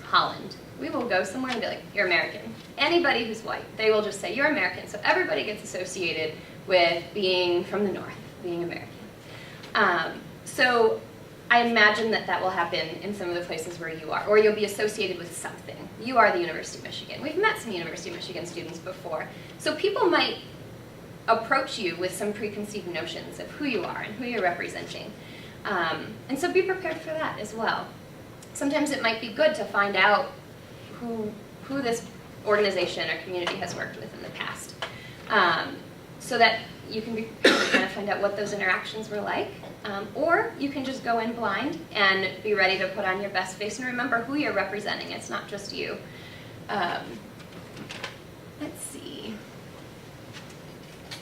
Holland, we will go somewhere and be like, you're American. Anybody who's white, they will just say, you're American. So everybody gets associated with being from the North, being American. So I imagine that will happen in some of the places where you are, or you'll be associated with something. You are the University of Michigan. We've met some University of Michigan students before. So people might approach you with some preconceived notions of who you are and who you're representing. And so be prepared for that as well. Sometimes it might be good to find out who this organization or community has worked with in the past, so that you can kind of find out what those interactions were like. Or you can just go in blind and be ready to put on your best face and remember who you're representing. It's not just you. Let's see.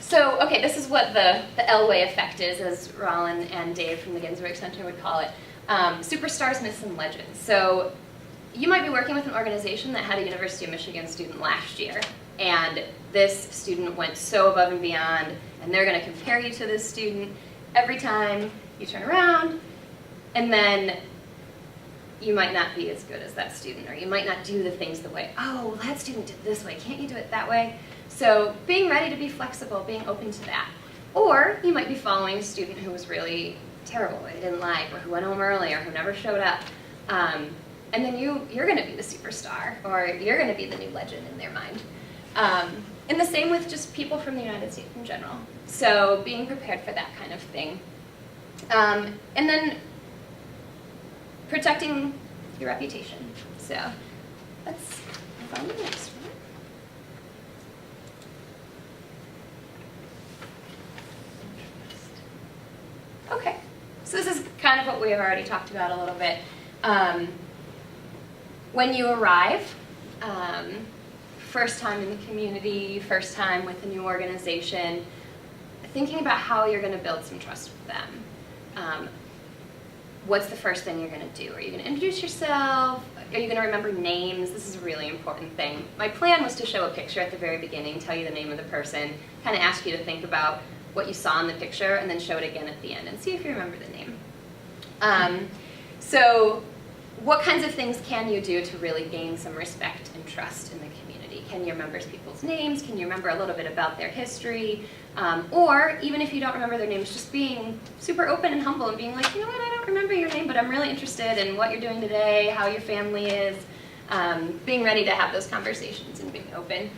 So, okay, this is what the Elway effect is, as Rollin and Dave from the Ginsberg Center would call it. Superstars, myths, and legends. So you might be working with an organization that had a University of Michigan student last year, and this student went so above and beyond, and they're going to compare you to this student every time you turn around, and then you might not be as good as that student, or you might not do the things the way, oh, well, that student did this way, can't you do it that way? So being ready to be flexible, being open to that. Or you might be following a student who was really terrible, who didn't like, or who went home early, or who never showed up. And then you're going to be the superstar, or you're going to be the new legend in their mind. And the same with just people from the United States in general. So being prepared for that kind of thing. And then protecting your reputation. So let's move on to the next one. Okay, so this is kind of what we've already talked about a little bit. When you arrive, first time in the community, first time with a new organization, thinking about how you're going to build some trust with them. What's the first thing you're going to do? Are you going to introduce yourself? Are you going to remember names? This is a really important thing. My plan was to show a picture at the very beginning, tell you the name of the person, kind of ask you to think about what you saw in the picture, and then show it again at the end and see if you remember the name. So what kinds of things can you do to really gain some respect and trust in the community? Can you remember people's names? Can you remember a little bit about their history? Or even if you don't remember their names, just being super open and humble and being like, you know what, I don't remember your name, but I'm really interested in what you're doing today, how your family is, being ready to have those conversations and being open.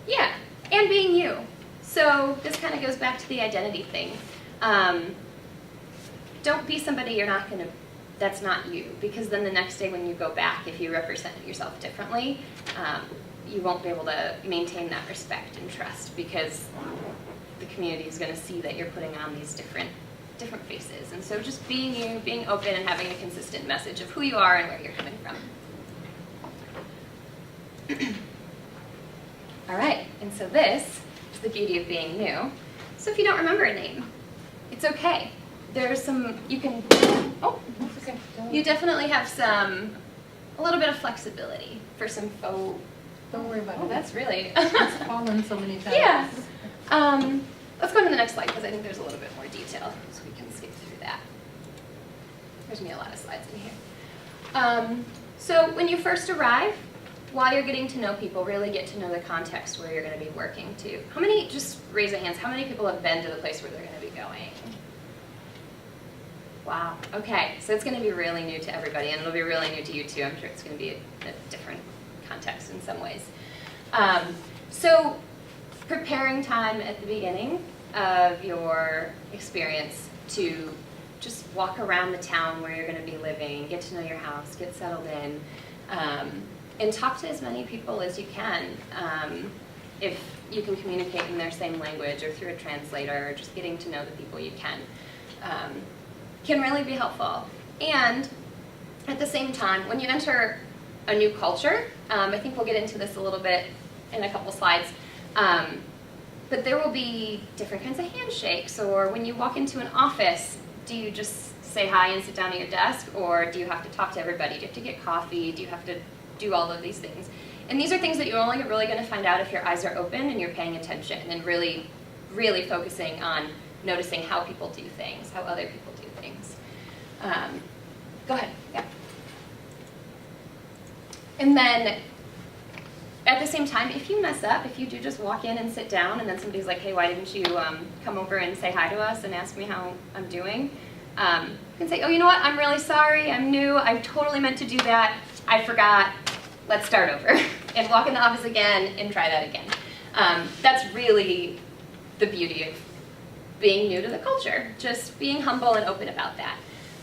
Yeah, and being you. So this kind of goes back to the identity thing. Don't be somebody that's not you, because then the next day when you go back, if you represent yourself differently, you won't be able to maintain that respect and trust, because the community is going to see that you're putting on these different faces. And so just being you, being open, and having a consistent message of who you are and where you're coming from. All right, and so this is the beauty of being new. So if you don't remember a name, it's okay. There's some, you definitely have a little bit of flexibility for some faux. Don't worry about Oh, it. that's really. It's fallen so many times. Yeah. Let's go to the next slide, because I think there's a little bit more detail, so we can skip through that. There's going to be a lot of slides in here. So when you first arrive, while you're getting to know people, really get to know the context where you're going to be working to. How many, just raise your hands, how many people have been to the place where they're going to be going? Wow, okay, so it's going to be really new to everybody, and it'll be really new to you too. I'm sure it's going to be a different context in some ways. So preparing time at the beginning of your experience to just walk around the town where you're going to be living, get to know your house, get settled in, and talk to as many people as you can. If you can communicate in their same language or through a translator, or just getting to know the people you can really be helpful. And at the same time, when you enter a new culture, I think we'll get into this a little bit in a couple slides, but there will be different kinds of handshakes, or when you walk into an office, do you just say hi and sit down at your desk, or do you have to talk to everybody? Do you have to get coffee? Do you have to do all of these things? And these are things that you're only really going to find out if your eyes are open and you're paying attention and really, really focusing on noticing how people do things, how other people do things. Go ahead, yeah. And then at the same time, if you mess up, if you do just walk in and sit down and then somebody's like, hey, why didn't you come over and say hi to us and ask me how I'm doing? You can say, oh, you know what, I'm really sorry, I'm new, I totally meant to do that, I forgot, let's start over. And walk in the office again and try that again. That's really the beauty of being new to the culture, just being humble and open about that.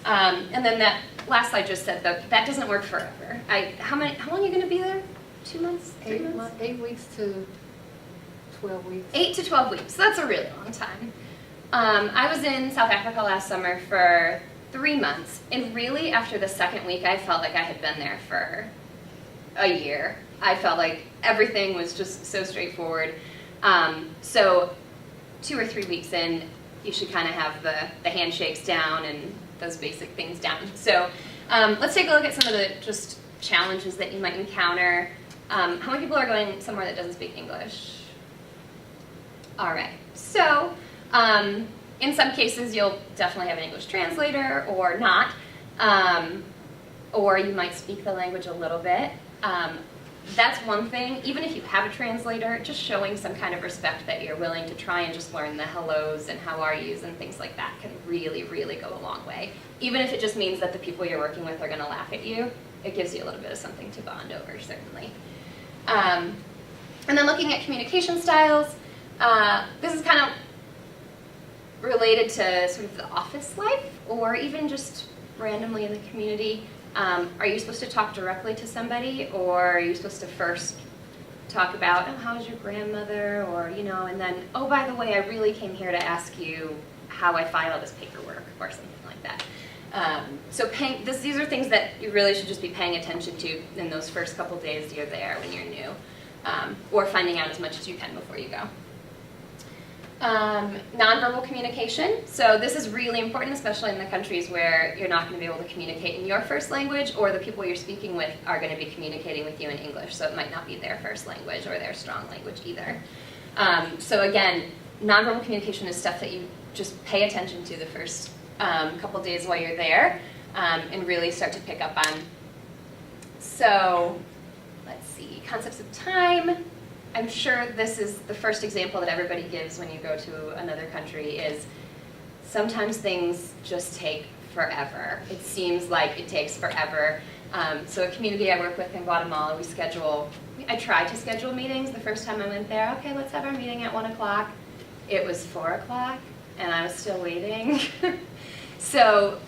And then that last slide just said that doesn't work forever. How long are you going to be there? 2 months? 3 months? 8 weeks to 12 weeks. 8 to 12 weeks. So that's a really long time. I was in South Africa last summer for 3 months, and really after the second week, I felt like I had been there for a year. I felt like everything was just so straightforward. So 2 or 3 weeks in, you should kind of have the handshakes down and those basic things down. So let's take a look at some of the just challenges that you might encounter. How many people are going somewhere that doesn't speak English? All right, so in some cases you'll definitely have an English translator or not, or you might speak the language a little bit. that's one thing. Even if you have a translator, just showing some kind of respect that you're willing to try and just learn the hellos and how are yous and things like that can really, really go a long way. Even if it just means that the people you're working with are going to laugh at you, it gives you a little bit of something to bond over, certainly. And then looking at communication styles, this is kind of related to sort of the office life or even just randomly in the community. Are you supposed to talk directly to somebody, or are you supposed to first talk about, oh, how's your grandmother, or, you know, and then, oh, by the way, I really came here to ask you how I file this paperwork, or something like that. So these are things that you really should just be paying attention to in those first couple days you're there when you're new, or finding out as much as you can before you go. Nonverbal communication. So this is really important, especially in the countries where you're not going to be able to communicate in your first language, or the people you're speaking with are going to be communicating with you in English, so it might not be their first language or their strong language either. So again, nonverbal communication is stuff that you just pay attention to the first couple days while you're there, and really start to pick up on. So let's see, concepts of time. I'm sure this is the first example that everybody gives when you go to another country is sometimes things just take forever. It seems like it takes forever. So a community I work with in Guatemala, I tried to schedule meetings the first time I went there. Okay, let's have our meeting at 1 o'clock. It was 4 o'clock and I was still waiting. So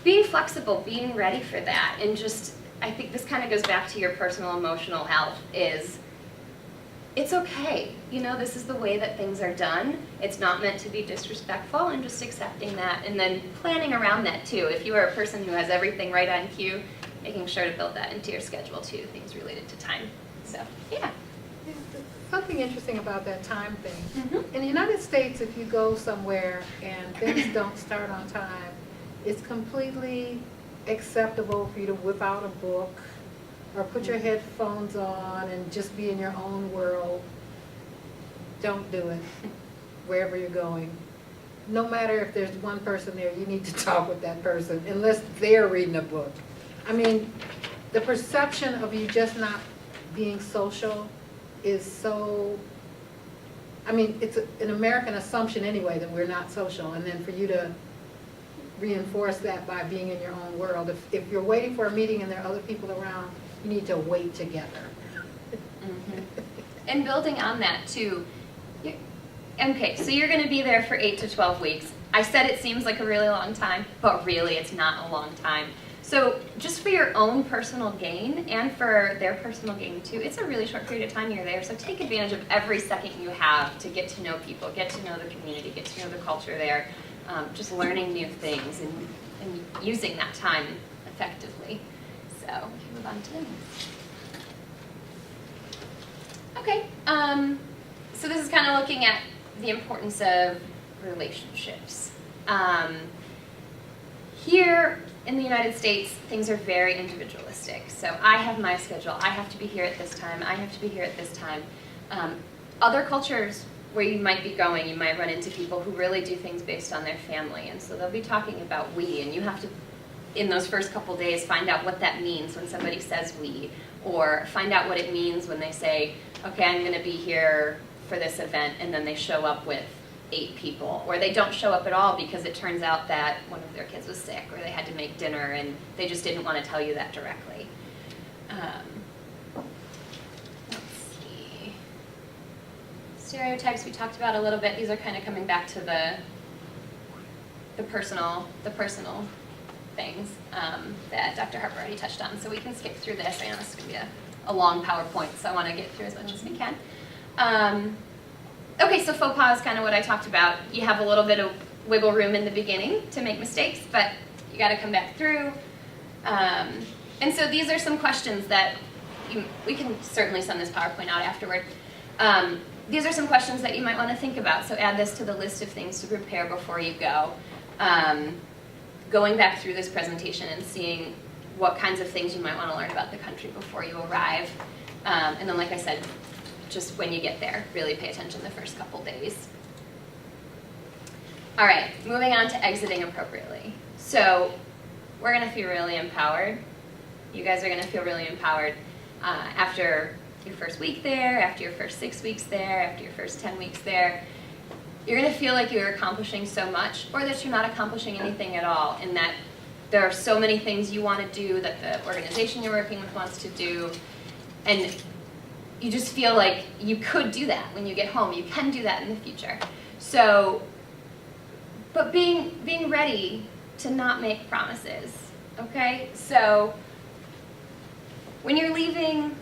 being flexible, being ready for that, and just, I think this kind of goes back to your personal emotional health is, it's okay. You know, this is the way that things are done. It's not meant to be disrespectful, and just accepting that and then planning around that too. If you are a person who has everything right on cue, making sure to build that into your schedule too, things related to time. So, yeah. Something interesting about that time thing. Mm-hmm. In the United States, if you go somewhere and things don't start on time, it's completely acceptable for you to whip out a book or put your headphones on and just be in your own world. Don't do it wherever you're going. No matter if there's one person there, you need to talk with that person unless they're reading a book. I mean, the perception of you just not being social is so, I mean, it's an American assumption anyway that we're not social, and then for you to reinforce that by being in your own world. If you're waiting for a meeting and there are other people around, you need to wait together. Mm-hmm. And building on that too, okay, so you're going to be there for 8 to 12 weeks. I said it seems like a really long time, but really it's not a long time. So just for your own personal gain and for their personal gain too, it's a really short period of time you're there. So take advantage of every second you have to get to know people, get to know the community, get to know the culture there, just learning new things and using that time effectively. So we can move on to okay, so this is kind of looking at the importance of relationships. Here in the United States, things are very individualistic. So I have my schedule. I have to be here at this time. I have to be here at this time. Other cultures where you might be going, you might run into people who really do things based on their family. And so they'll be talking about we, and you have to, in those first couple days, find out what that means when somebody says we, or find out what it means when they say, okay, I'm going to be here for this event, and then they show up with 8 people, or they don't show up at all because it turns out that one of their kids was sick, or they had to make dinner and they just didn't want to tell you that directly. Let's see. Stereotypes we talked about a little bit. These are kind of coming back to the personal things that Dr. Harper already touched on. So we can skip through this. I know this is going to be a long PowerPoint, so I want to get through as much as we can. Okay, so faux pas is kind of what I talked about. You have a little bit of wiggle room in the beginning to make mistakes, but you got to come back through. And so these are some questions that we can certainly send this PowerPoint out afterward. These are some questions that you might want to think about. So add this to the list of things to prepare before you go. Going back through this presentation and seeing what kinds of things you might want to learn about the country before you arrive. And then, like I said, just when you get there, really pay attention the first couple days. All right, moving on to exiting appropriately. So we're going to feel really empowered. You guys are going to feel really empowered after your first week there, after your first 6 weeks there, after your first 10 weeks there, you're going to feel like you're accomplishing so much, or that you're not accomplishing anything at all, and that there are so many things you want to do that the organization you're working with wants to do, and you just feel like you could do that when you get home. You can do that in the future. So, but being ready to not make promises, okay? So, when you're leaving,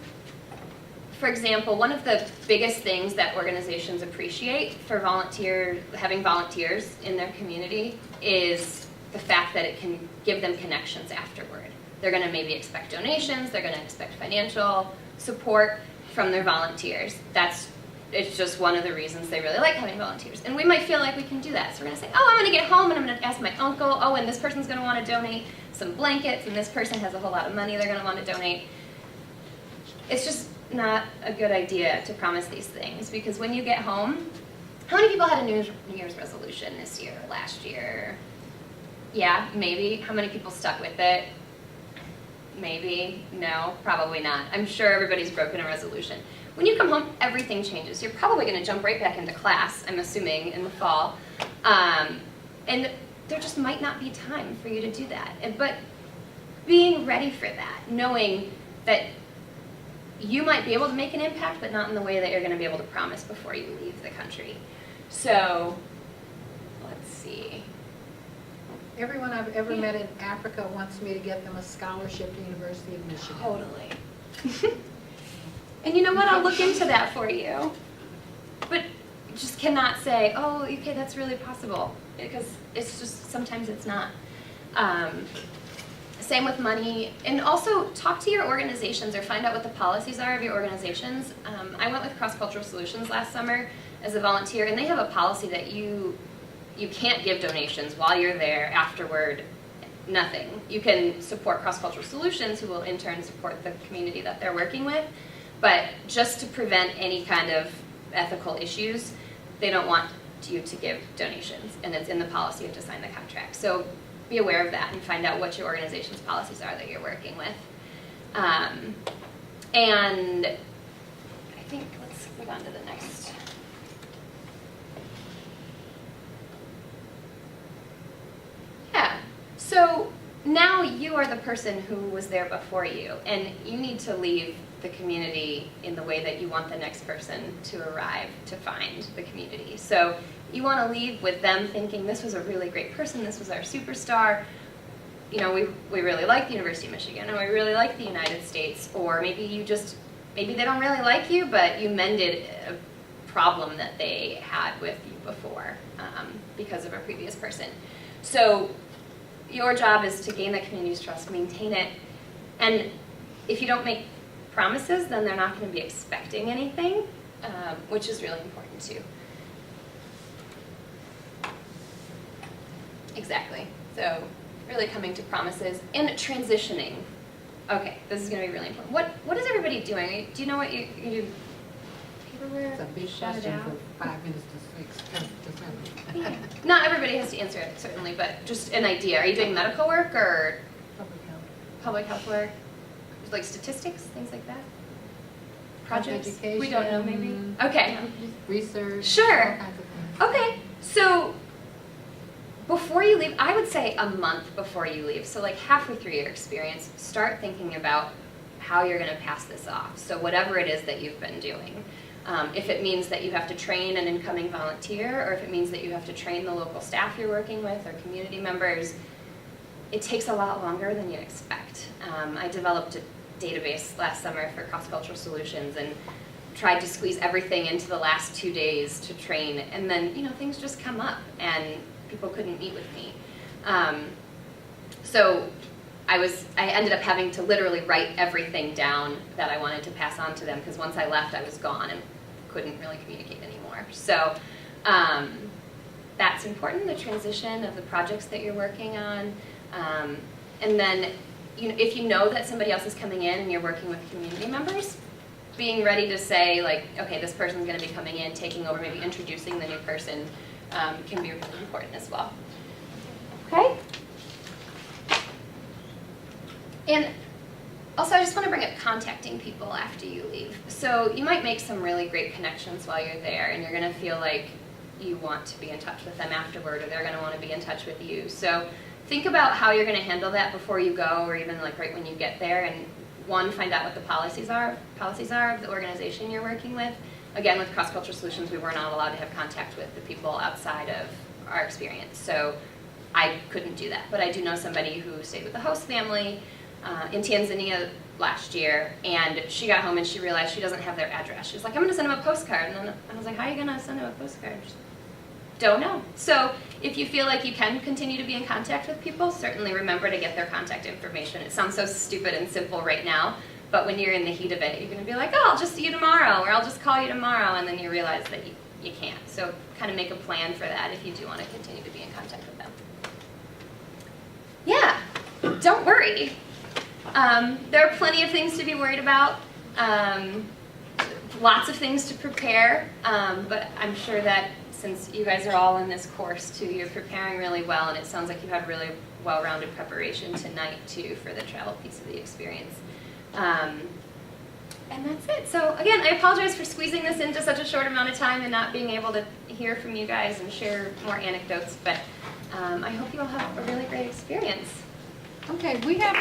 for example, one of the biggest things that organizations appreciate for having volunteers in their community is the fact that it can give them connections afterward. They're going to maybe expect donations, they're going to expect financial support from their volunteers. It's just one of the reasons they really like having volunteers. And we might feel like we can do that. So we're going to say, oh, I'm going to get home and I'm going to ask my uncle, oh, and this person's going to want to donate some blankets, and this person has a whole lot of money they're going to want to donate. It's just not a good idea to promise these things, because when you get home, how many people had a New Year's resolution this year, last year? Yeah, maybe. How many people stuck with it? Maybe. No, probably not. I'm sure everybody's broken a resolution. When you come home, everything changes. You're probably going to jump right back into class, I'm assuming, in the fall. And there just might not be time for you to do that. But being ready for that, knowing that you might be able to make an impact, but not in the way that you're going to be able to promise before you leave the country. So, let's see. Everyone I've ever met in Africa wants me to get them a scholarship to the University of Michigan. Totally. And you know what? I'll look into that for you. But you just cannot say, oh, okay, that's really possible. Because it's just, sometimes it's not. Same with money. And also talk to your organizations or find out what the policies are of your organizations. I went with Cross Cultural Solutions last summer as a volunteer, and they have a policy that you can't give donations while you're there. Afterward, nothing. You can support Cross Cultural Solutions, who will in turn support the community that they're working with. But just to prevent any kind of ethical issues, they don't want you to give donations, and it's in the policy. You have to sign the contract. So be aware of that and find out what your organization's policies are that you're working with. And I think, let's move on to the next. Yeah, so now you are the person who was there before you, and you need to leave the community in the way that you want the next person to arrive to find the community. So you want to leave with them thinking, this was a really great person, this was our superstar, you know, we really like the University of Michigan, or we really like the United States, or maybe maybe they don't really like you, but you mended a problem that they had with you before because of a previous person. So your job is to gain the community's trust, maintain it, and if you don't make promises, then they're not going to be expecting anything, which is really important too. Exactly. So really coming to promises and transitioning. Okay, this is going to be really important. What is everybody doing? Do you know what you do? Paperwork? It's a big Shout it question out. for 5 minutes to 6. Yeah. Not everybody has to answer it, certainly, but just an idea. Are you doing medical work or public health work? Like statistics, things like that? Projects? Education. We don't know, maybe? Okay. Research. Sure. All kinds of things. Okay, so before you leave, I would say a month before you leave, so like halfway through your experience, start thinking about how you're going to pass this off. So whatever it is that you've been doing. If it means that you have to train an incoming volunteer, or if it means that you have to train the local staff you're working with or community members, it takes a lot longer than you expect. I developed a database last summer for Cross Cultural Solutions and tried to squeeze everything into the last 2 days to train, and then things just come up and people couldn't meet with me. So I ended up having to literally write everything down that I wanted to pass on to them, because once I left I was gone and couldn't really communicate anymore. So that's important, the transition of the projects that you're working on. And then if you know that somebody else is coming in and you're working with community members, being ready to say, like, okay, this person's going to be coming in, taking over, maybe introducing the new person can be really important as well. Okay? And Also, I just want to bring up contacting people after you leave. So you might make some really great connections while you're there, and you're going to feel like you want to be in touch with them afterward, or they're going to want to be in touch with you. So think about how you're going to handle that before you go, or even like right when you get there. And one, find out what the policies are of the organization you're working with. Again, with Cross Cultural Solutions, we were not allowed to have contact with the people outside of our experience. So I couldn't do that. But I do know somebody who stayed with the host family in Tanzania last year, and she got home and she realized she doesn't have their address. She was like, I'm going to send them a postcard. And then I was like, how are you going to send them a postcard? She's like, don't know. So if you feel like you can continue to be in contact with people, certainly remember to get their contact information. It sounds so stupid and simple right now, but when you're in the heat of it, you're going to be like, oh, I'll just see you tomorrow, or I'll just call you tomorrow, and then you realize that you can't. So kind of make a plan for that if you do want to continue to be in contact with them. Yeah, don't worry. There are plenty of things to be worried about, lots of things to prepare, but I'm sure that since you guys are all in this course too, you're preparing really well, and it sounds like you had really well-rounded preparation tonight too for the travel piece of the experience. And that's it. So again, I apologize for squeezing this into such a short amount of time and not being able to hear from you guys and share more anecdotes, but I hope you all have a really great experience. Okay, we have